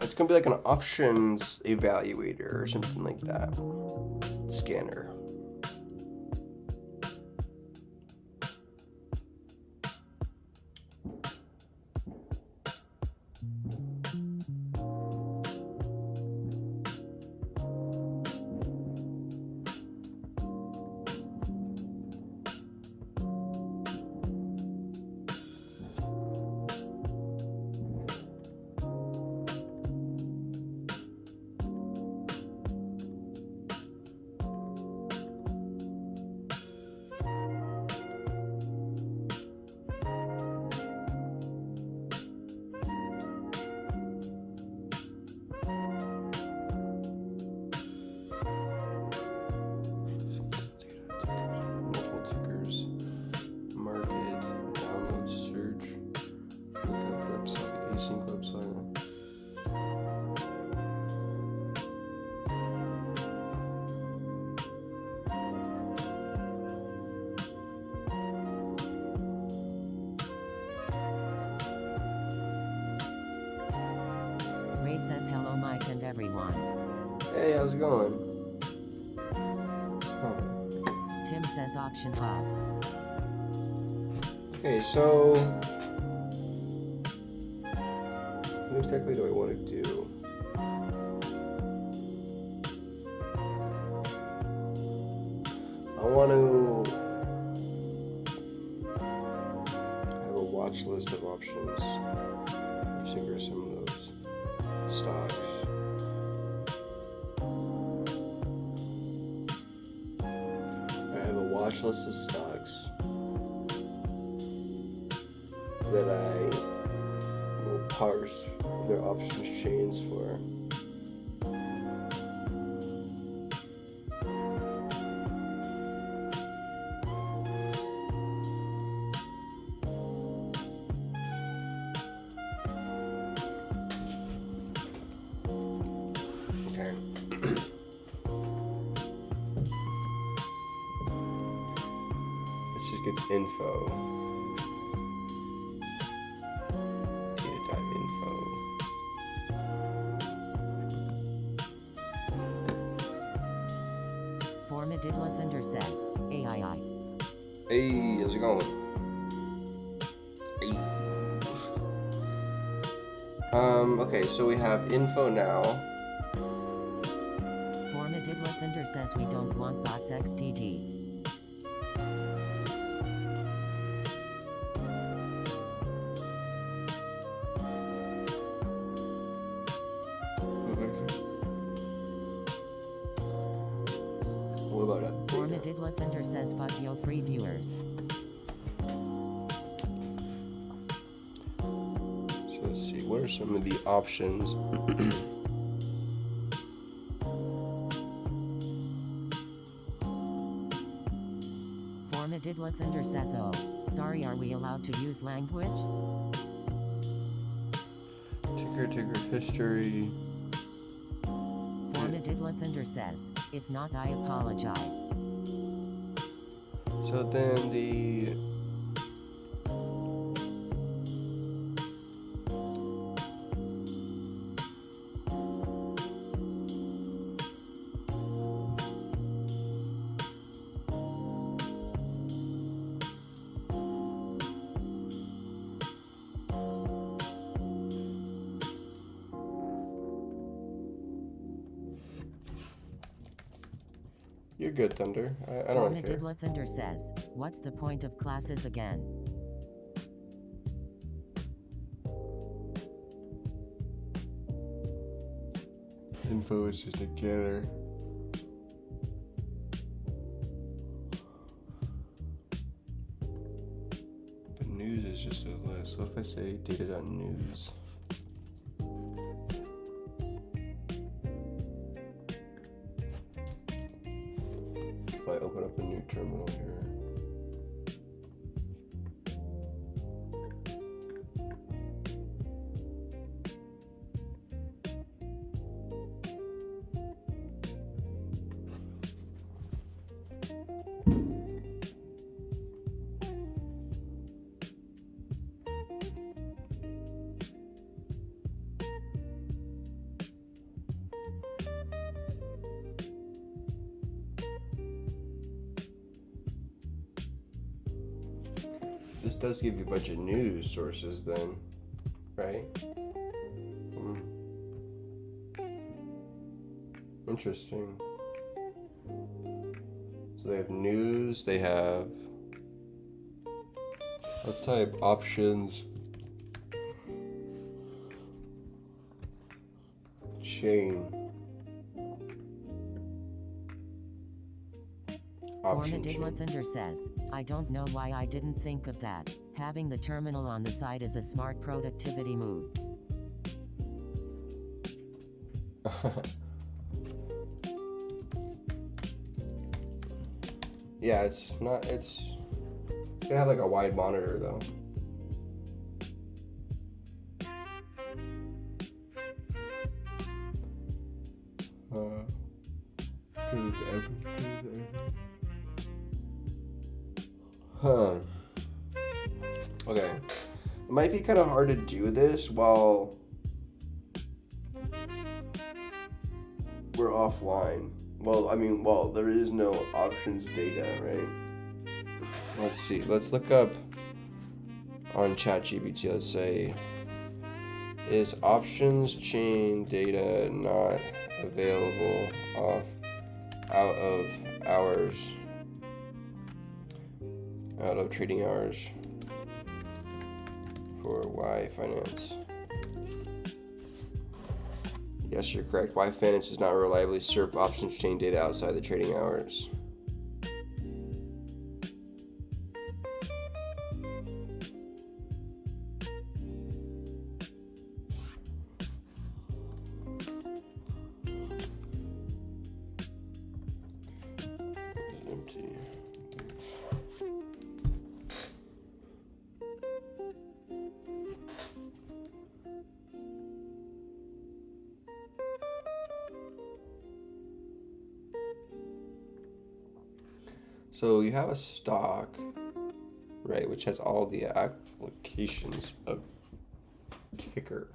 S1: It's gonna be like an options evaluator or something like that. Scanner.
S2: Ray says, hello, Mike and everyone.
S1: Hey, how's it going?
S2: Tim says, Auction Hub.
S1: Okay, so what exactly do I want to do? I want to have a watch list of options. I've seen some of those stocks. I have a watch list of stocks that I will parse their options chains for. Okay. Let's just get info. Data.info.
S2: Formidable Thunder says, AII.
S1: Hey, how's it going? Hey. Okay, so we have info now.
S2: Formidable Thunder says, we don't want bots XDD. Formadidla says fuck yo free viewers.
S1: So let's see, what are some of the options?
S2: Formadidla says oh, sorry, are we allowed to use language?
S1: Ticker history.
S2: Formadidla says, if not I apologize.
S1: So then the You're good, Thunder. I don't care.
S2: Formadidla says, what's the point of classes again?
S1: Info is just a getter. But news is just a list. What if I say data.news? If I open up a new terminal here. This does give you a bunch of news sources then, right? Interesting. So they have news, they have, let's type options chain.
S2: Formadidla says, I don't know why I didn't think of that. Having the terminal on the side is a smart productivity move.
S1: Yeah, it's gonna have like a wide monitor though. Okay. It might be kind of hard to do this while we're offline. Well, there is no options data, right? Let's see. Let's look up on ChatGPT. Let's say, is options chain data not available out of trading hours for Y Finance? Yes, you're correct. Y Finance does not reliably serve options chain data outside the trading hours. Empty. So you have a stock, right, which has all the applications of ticker,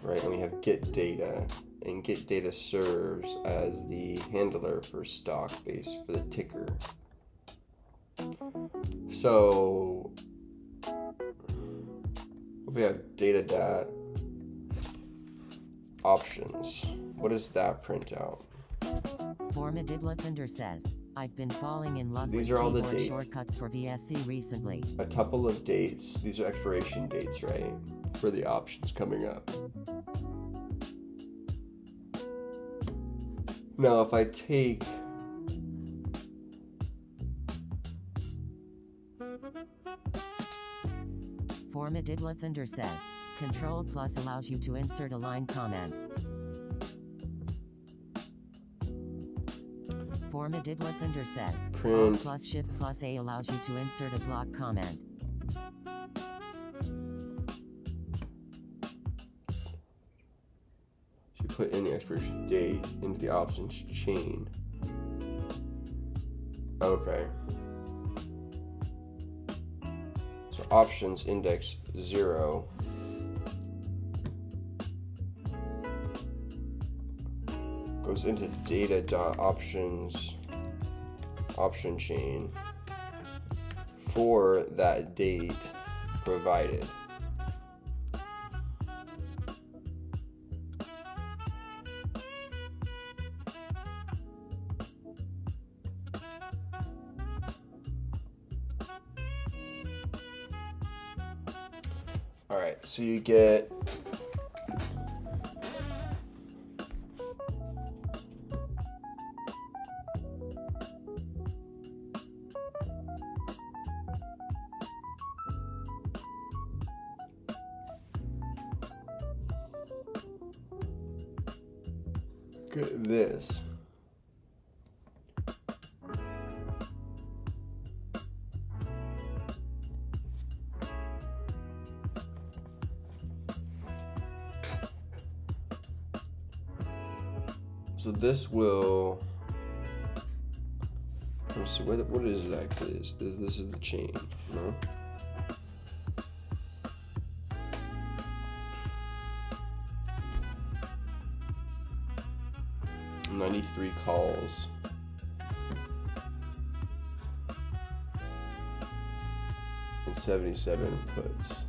S1: right? And we have get data, and get data serves as the handler for stock base for the ticker. So if we have data options, what does that print out?
S2: Formadidla says, I've been falling in love
S1: These
S2: with
S1: are all the
S2: keyboard
S1: dates.
S2: shortcuts for VSC recently.
S1: A couple of dates. These are expiration dates, right? For the options coming up. Now if I take
S2: Formadidlathunder says, Control plus allows you to insert a line comment. Formadidlathunder says,
S1: Print.
S2: Alt plus Shift plus A allows you to insert a block comment.
S1: you put in the expiration date into the options chain. Okay. So options index 0. Goes into data.options option chain for that date provided. All right, so you get this. So this will, let's see, what is exactly this? This is the chain, no? $93 calls. And 77 puts.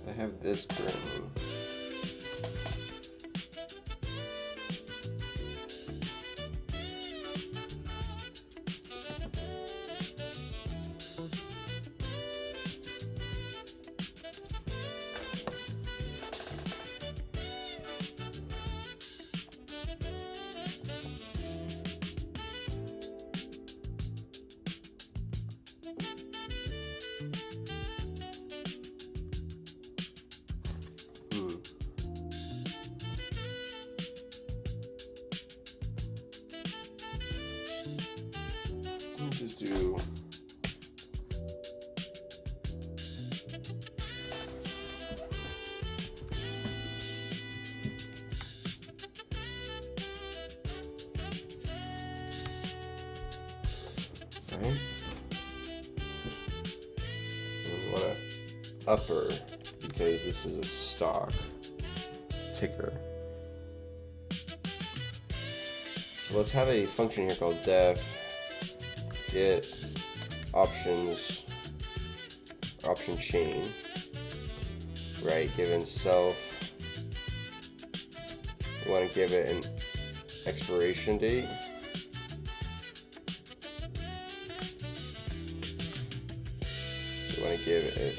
S1: I have this burning. Just do right. We want to upper because this is a stock ticker. So let's have a function here called def get options, option chain, right? Given self, we want to give it an expiration date. We want to give it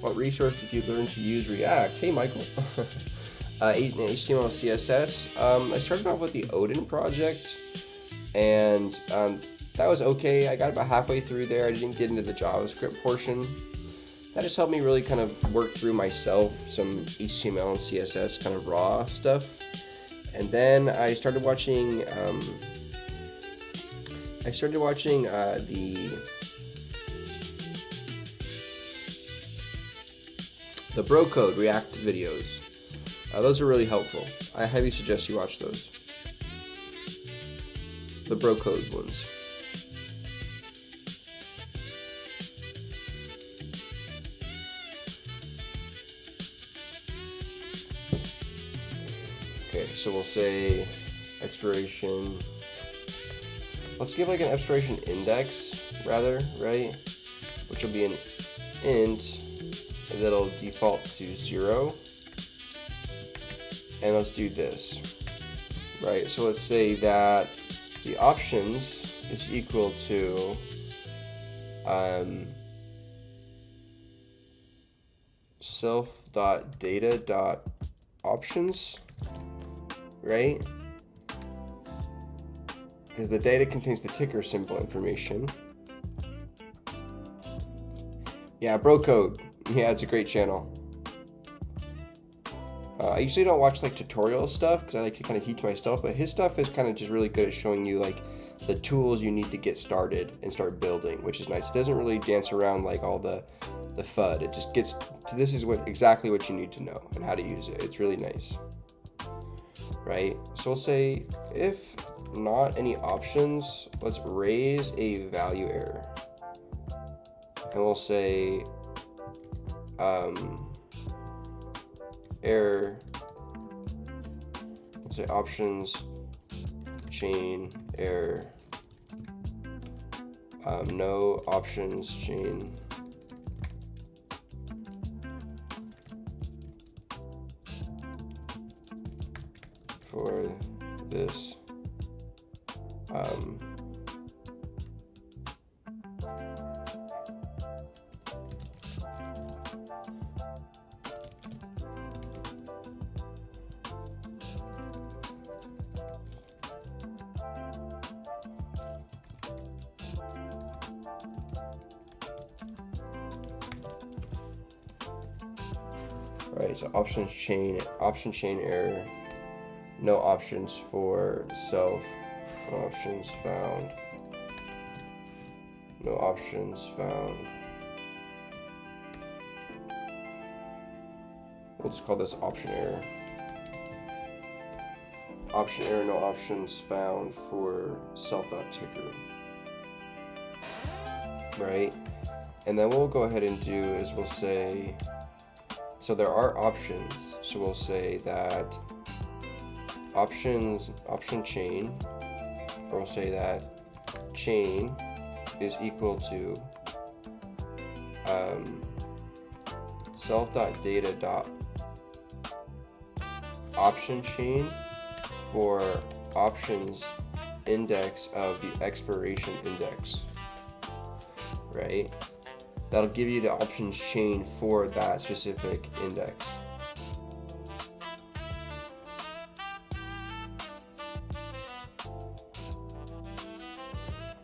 S1: what resource did you learn to use React? Hey, Michael. HTML, CSS. I started off with the Odin project, and that was okay. I got about halfway through there. I didn't get into the JavaScript portion. That just helped me really kind of work through myself some HTML and CSS kind of raw stuff. And then I started watching the Bro Code React videos. Those are really helpful. I highly suggest you watch those. The Bro Code ones. Okay, so we'll say expiration. Let's give like an expiration index rather, right? Which will be an int that'll default to 0. And let's do this, right? So let's say that the options is equal to self.data.options, right? Because the data contains the ticker symbol information. Yeah, Bro Code. Yeah, it's a great channel. I usually don't watch like tutorial stuff because I like to kind of teach myself, but his stuff is kind of just really good at showing you like the tools you need to get started and start building, which is nice. It doesn't really dance around like all the FUD. It just gets to this is exactly what you need to know and how to use it. It's really nice, right? So we'll say if not any options, let's raise a value error, and we'll say error, let's say options chain error, no options chain for this right, so option chain error, no options for self, no options found, no options found. We'll just call this option error. Option error, no options found for self.ticker. Right? And then what we'll go ahead and do is we'll say, so there are options. So we'll say that option chain, or we'll say that chain is equal to self.data.option chain for options index of the expiration index, right? That'll give you the options chain for that specific index.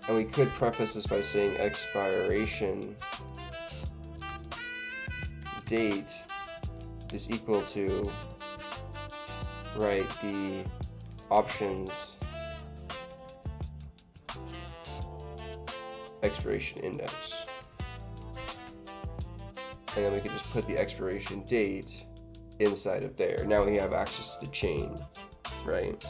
S1: And we could preface this by saying expiration date is equal to, right, the options expiration index. And then we can just put the expiration date inside of there. Now we have access to the chain, right?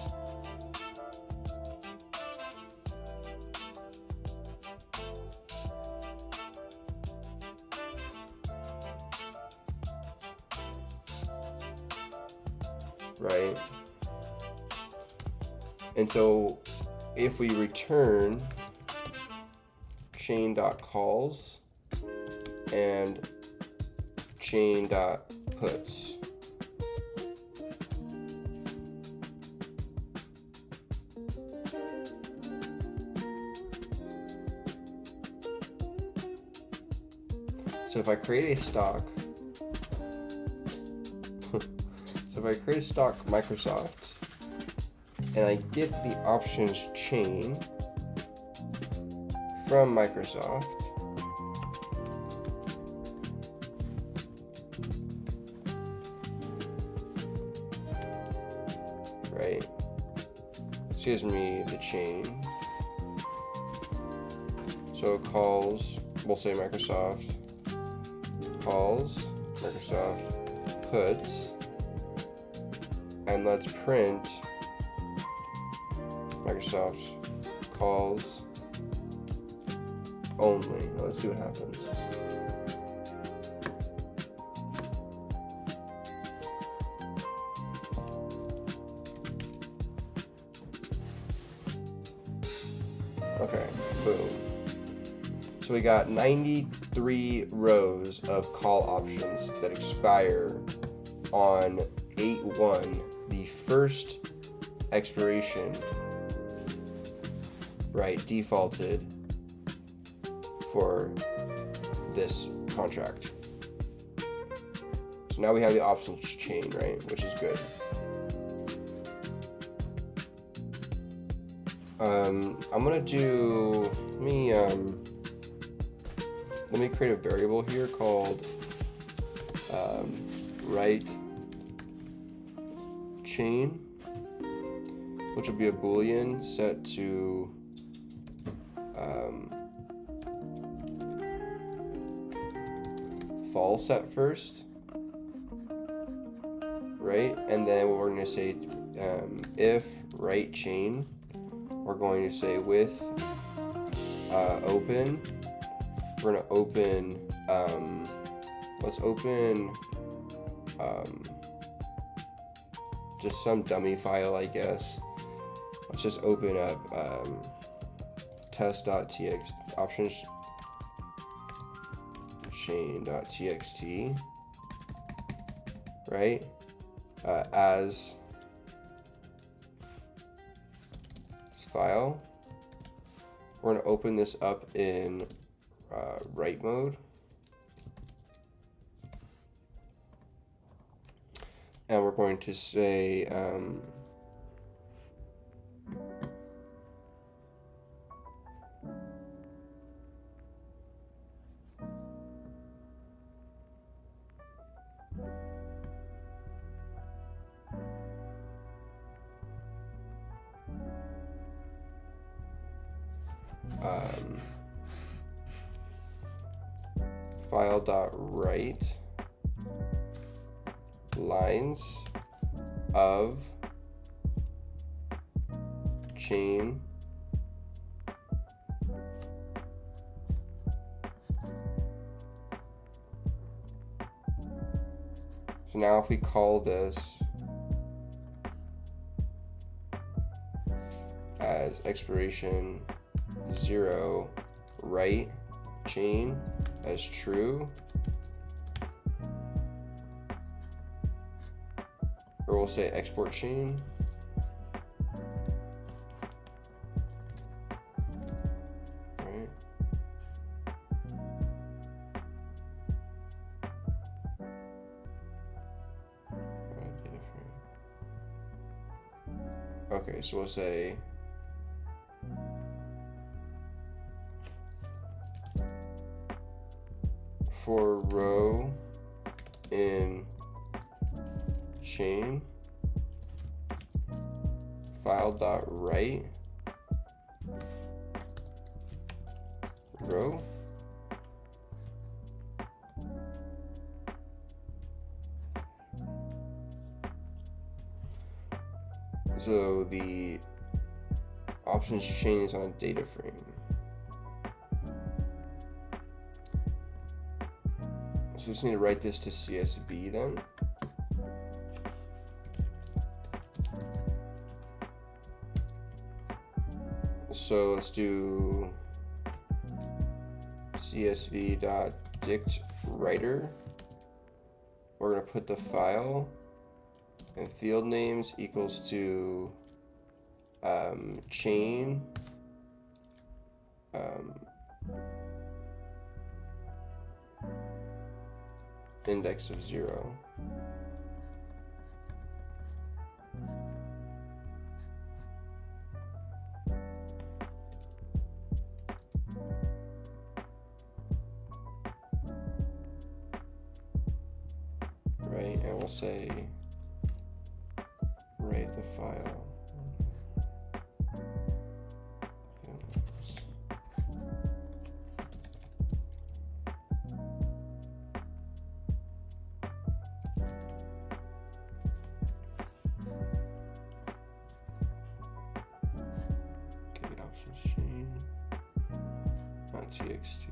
S1: right? And so if we return chain.calls and chain.puts, so if I create a stock, Microsoft, and I get the options chain from Microsoft, right? This gives me the chain. So it calls, we'll say Microsoft calls, Microsoft puts, and let's print Microsoft calls only. Let's see what happens. Okay, boom. So we got 93 rows of call options that expire on 8/1, the first expiration, right, defaulted for this contract. So now we have the options chain, right, which is good. I'm gonna do, let me create a variable here called write chain, which will be a boolean set to false at first, right? And then what we're going to say, if write chain, we're going to say with open, we're going to open, let's open just some dummy file, I guess. Let's just open up test.txt options chain.txt, right? As this file. We're going to open this up in write mode. And we're going to say file.write lines of chain so now if we call this as expiration 0 write chain as true, or we'll say export chain, right? Okay, so we'll say for row in chain file.write row, so the options chain is on a data frame. So we just need to write this to CSV then. So let's do csv.dictWriter. We're going to put the file and field names equals to chain index of 0. Right, and we'll say write the file. Okay, options chain, not txt.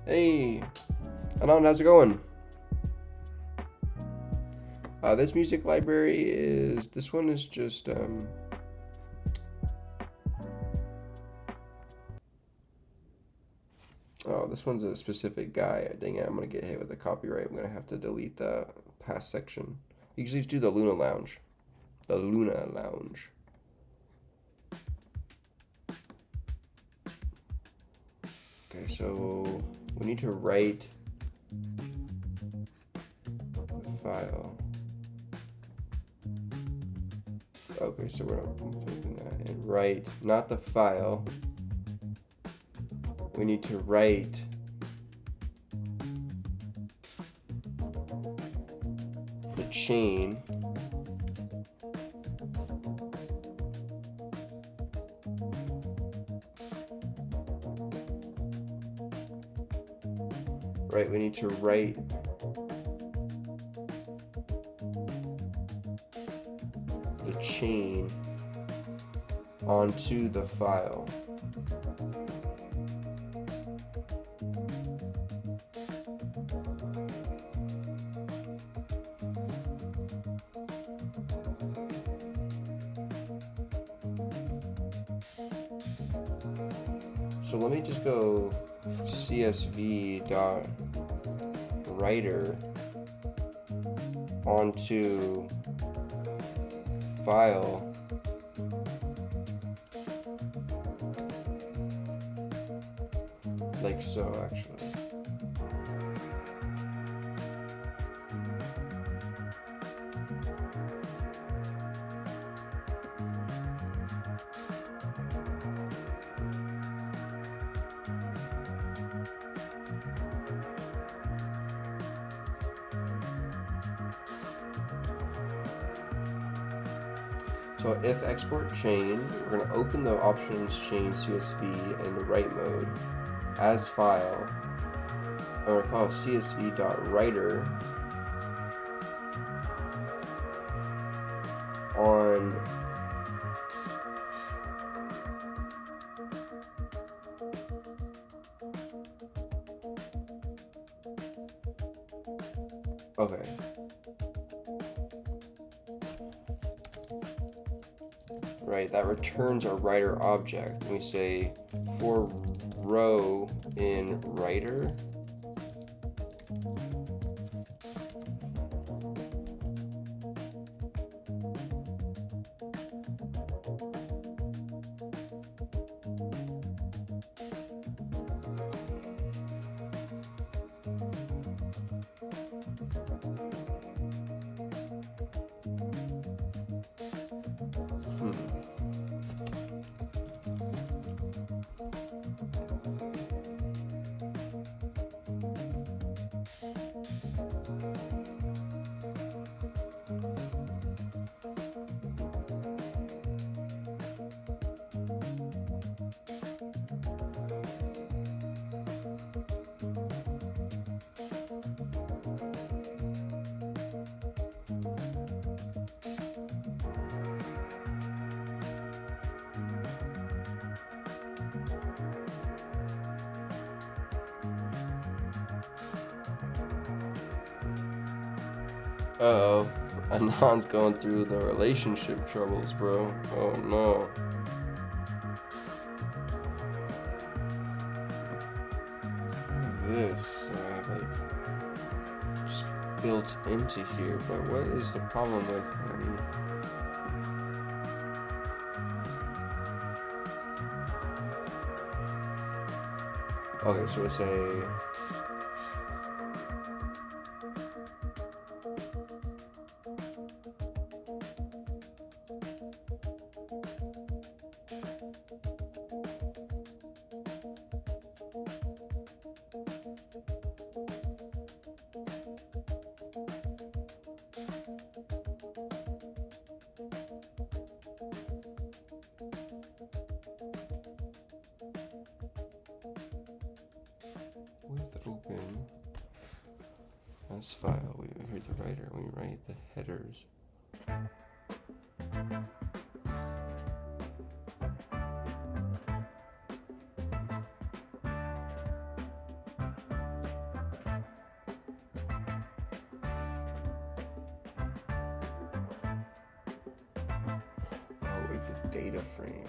S1: Hey, Anand, how's it going? This music library is, this one is just, oh, this one's a specific guy. Dang it, I'm gonna get hit with the copyright. I'm gonna have to delete the past section. Usually do the Luna Lounge. The Luna Lounge. Okay, so we need to write the file. Okay, so we're not doing that. And write, not the file. We need to write the chain right, we need to write the chain onto the file. So let me just go csv.writer onto file like so, actually. So if export chain, we're going to open the options chain CSV in the write mode as file, and we're going to call csv.writer on okay. Right, that returns our writer object. We say for row in writer, Uh-oh. Anon's going through the relationship troubles, bro. Oh no. This just built into here, but what is the problem with okay, so it's a with open as file. We hear the writer. We write the headers. Oh, it's a data frame.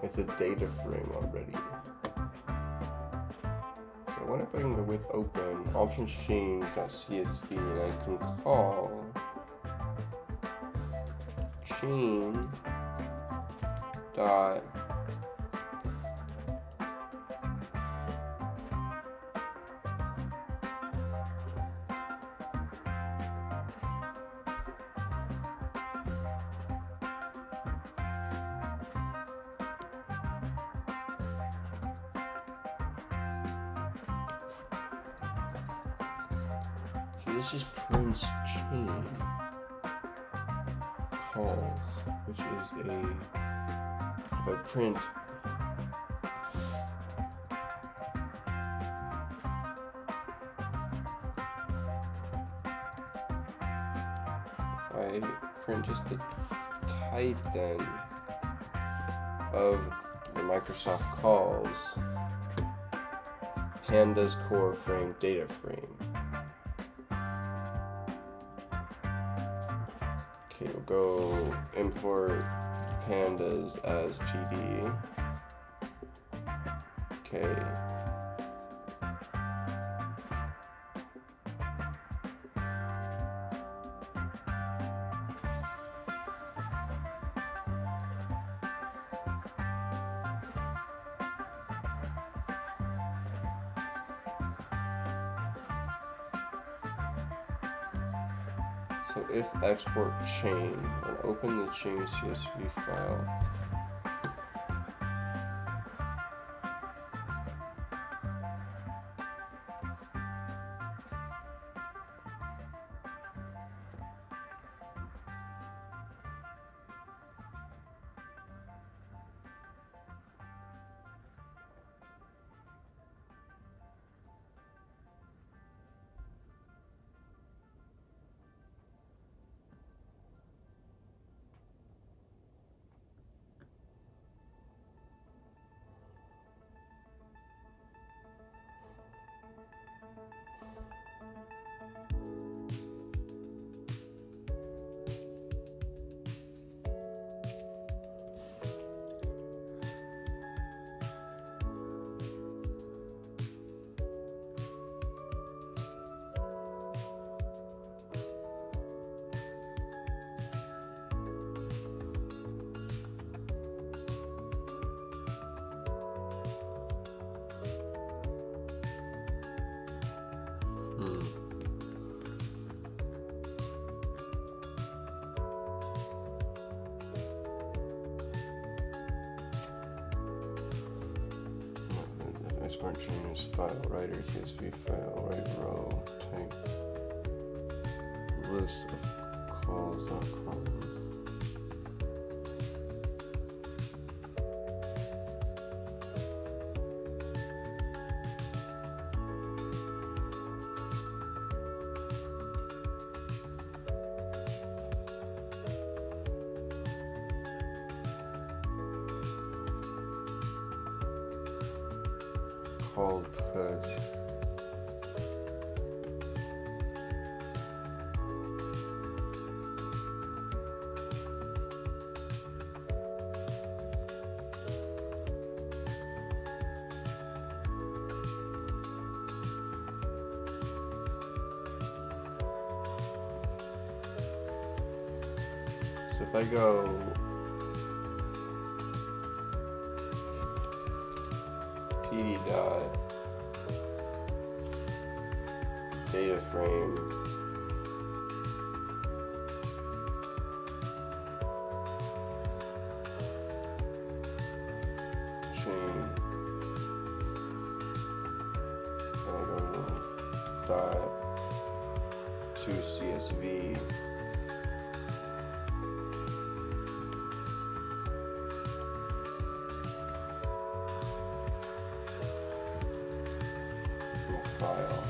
S1: It's a data frame already. So I wonder if I can go with open options change.csv and I can call chain dot this just prints chain calls, which is if I print just the type then of the Microsoft calls pandas core frame data frame. Okay, we'll go import pandas as PD. Okay. So if export chain and open the chain CSV file. Export chain is file writer CSV file right row type list of calls.com. called put. So if I go PD dot data frame chain, and I go dot to CSV. File.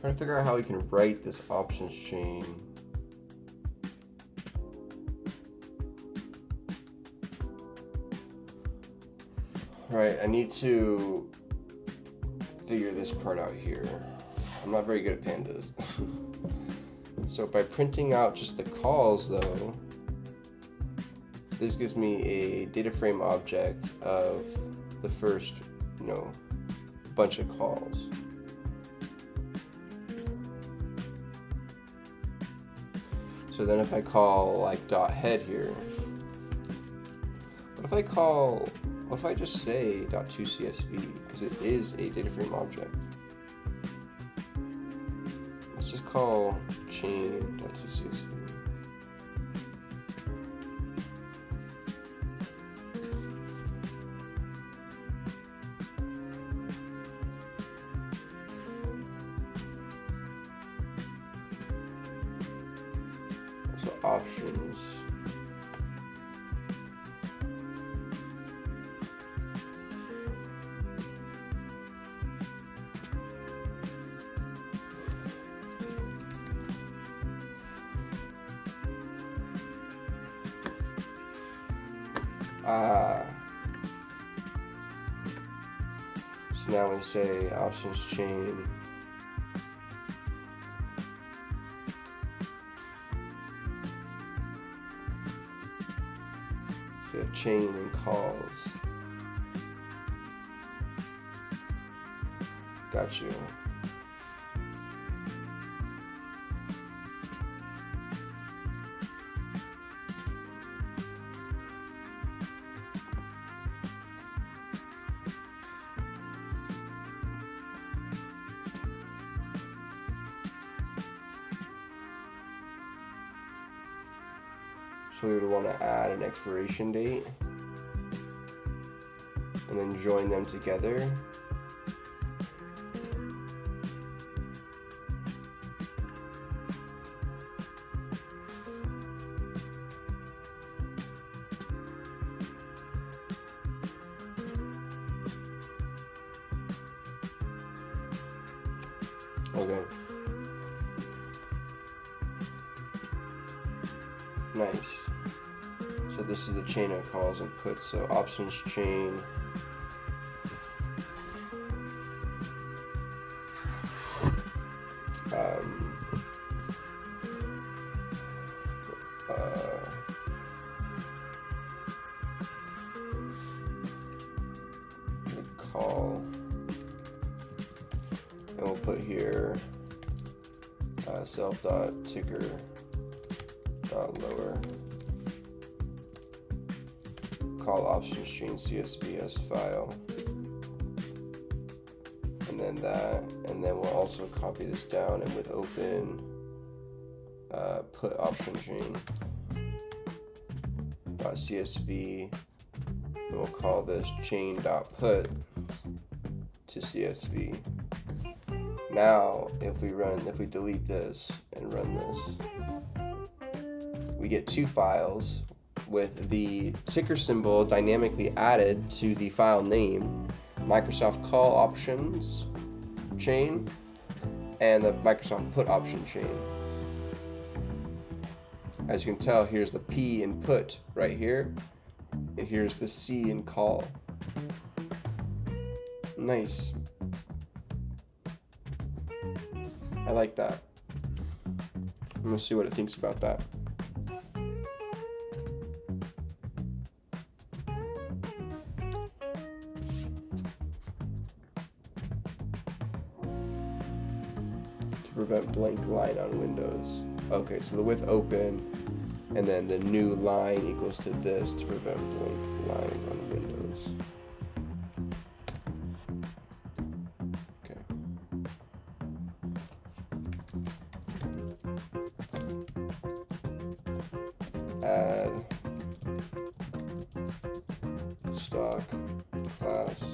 S1: Trying to figure out how we can write this options chain. Right, I need to figure this part out here. I'm not very good at pandas. So by printing out just the calls though, this gives me a data frame object of the first, bunch of calls. So then if I call like dot head here, what if I just say dot to CSV, because it is a data frame object. Let's just call chain dot to CSV. So options. So now we say options chain. We have chain and calls. Got you. So we would want to add an expiration date and then join them together. Okay. Nice. So this is the chain of calls and puts. So options chain. Call. And we'll put here self.ticker.lower. Call options chain CSVS file. And then that. And then we'll also copy this down, and with open, put option chain .csv, and we'll call this chain.put to CSV. Now, if we delete this and run this, we get two files with the ticker symbol dynamically added to the file name, Microsoft call options chain, and the Microsoft put option chain. As you can tell, here's the P in put right here, and here's the C in call. Nice. I like that. I'm gonna see what it thinks about that. To prevent blank line on Windows. Okay, so the with open, and then the new line equals to this to prevent blank lines on Windows. Add stock class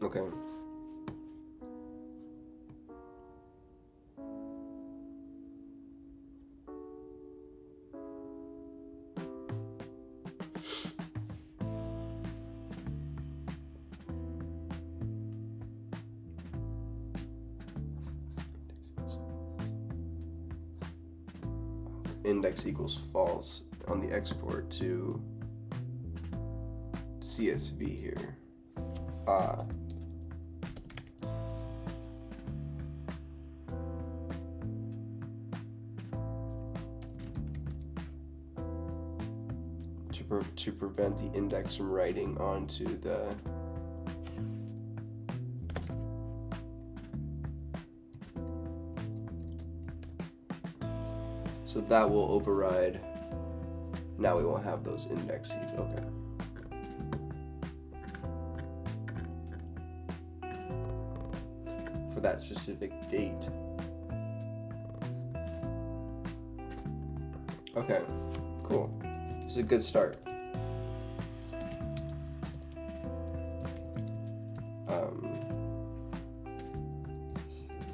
S1: okay. Index equals false on the export to CSV here. To prevent the index from writing onto the so that will override. Now we won't have those indexes. Okay. For that specific date. Okay, cool. This is a good start.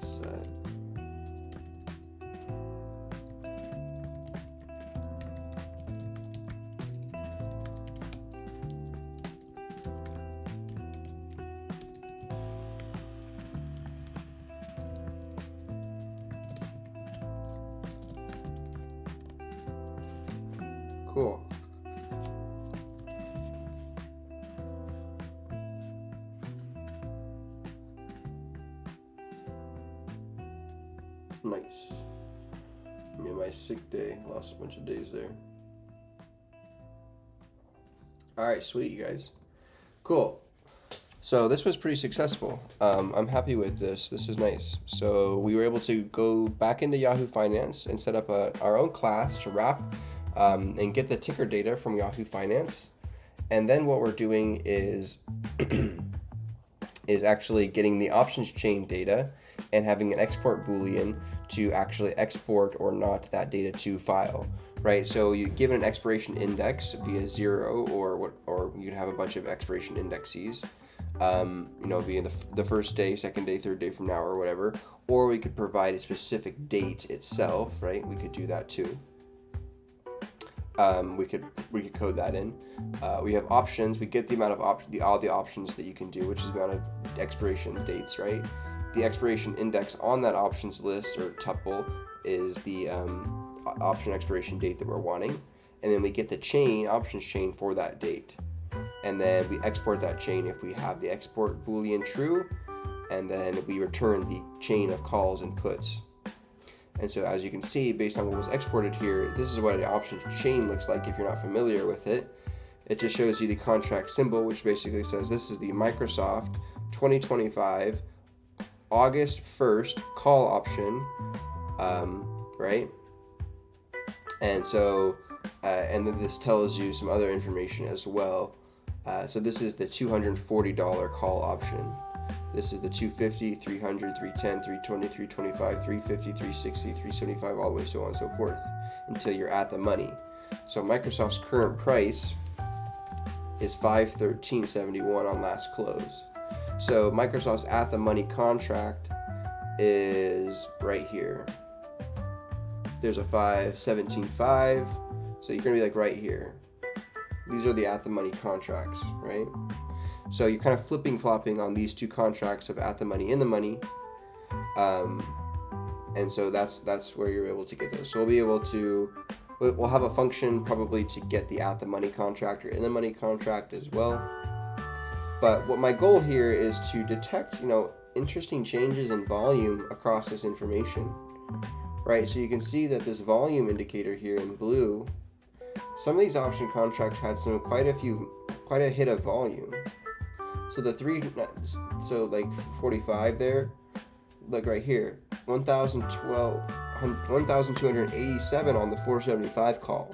S1: Set. Cool. Nice. Me and my sick day, lost a bunch of days there. Alright, sweet, you guys. Cool. So this was pretty successful. I'm happy with this. This is nice. So we were able to go back into Yahoo Finance and set up our own class to wrap and get the ticker data from Yahoo Finance. And then what we're doing is is actually getting the options chain data and having an export boolean to actually export or not that data to file, right? So you give it an expiration index via 0 or you can have a bunch of expiration indexes, being the first day, second day, third day from now or whatever, or we could provide a specific date itself, right? We could do that too. We could code that in. We have options. We get the amount of all the options that you can do, which is the amount of expiration dates, right? The expiration index on that options list or tuple is the option expiration date that we're wanting, and then we get the options chain for that date, and then we export that chain if we have the export boolean true, and then we return the chain of calls and puts. And so as you can see, based on what was exported here, this is what an options chain looks like if you're not familiar with it. It just shows you the contract symbol, which basically says this is the Microsoft 2025 August 1st call option, right? And so, and then this tells you some other information as well. So this is the $240 call option. This is the 250, 300, 310, 320, 325, 350, 360, 375, all the way so on and so forth until you're at the money. So Microsoft's current price is $513.71 on last close. So Microsoft's at the money contract is right here. There's a 517.5, so you're gonna be like right here. These are the at the money contracts, right? So you're kind of flipping flopping on these two contracts of at the money, in the money, and so that's where you're able to get those. So we'll have a function probably to get the at the money contract or in the money contract as well. But what my goal here is to detect, interesting changes in volume across this information, right? So you can see that this volume indicator here in blue, some of these option contracts had quite a hit of volume. So like 45 there, look right here, 1,287 on the 475 call.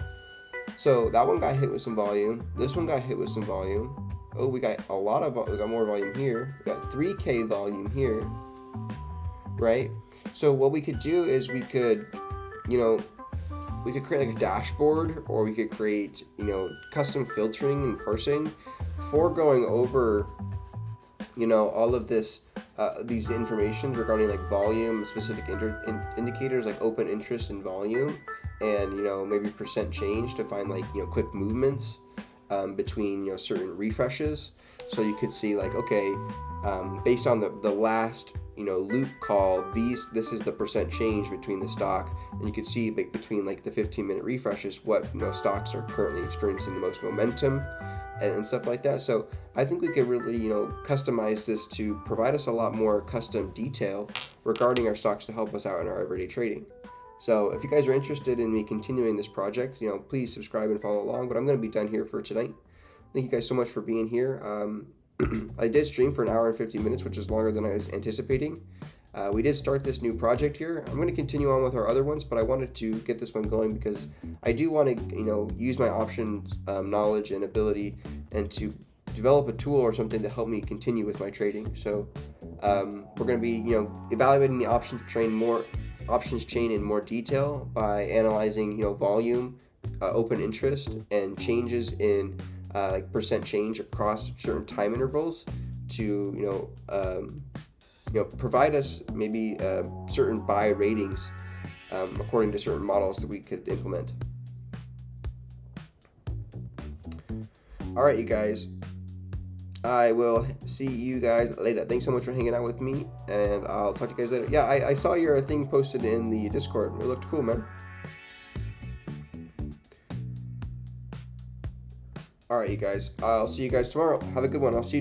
S1: So that one got hit with some volume. This one got hit with some volume. Oh, we got more volume here. We got 3K volume here, right? So what we could do is we could create like a dashboard, or we could create, custom filtering and parsing for going over, all of these information regarding like volume, specific indicators like open interest and volume, and maybe percent change to find like quick movements between certain refreshes. So you could see like, okay, based on the last loop call, this is the percent change between the stock, and you could see between like the 15-minute refreshes what stocks are currently experiencing the most momentum and stuff like that. So I think we could really customize this to provide us a lot more custom detail regarding our stocks to help us out in our everyday trading. So if you guys are interested in me continuing this project, please subscribe and follow along. But I'm going to be done here for tonight. Thank you guys so much for being here. I did stream for an hour and 50 minutes, which is longer than I was anticipating. We did start this new project here. I'm going to continue on with our other ones, but I wanted to get this one going because I do want to, use my options knowledge and ability, and to develop a tool or something to help me continue with my trading. So we're going to be, evaluating the options chain in more detail by analyzing, volume, open interest, and changes in like percent change across certain time intervals to provide us maybe certain buy ratings according to certain models that we could implement. All right, you guys, I will see you guys later. Thanks so much for hanging out with me, and I'll talk to you guys later. Yeah, I saw your thing posted in the Discord. It looked cool, man. All right, you guys, I'll see you guys tomorrow. Have a good one. I'll see you tomorrow.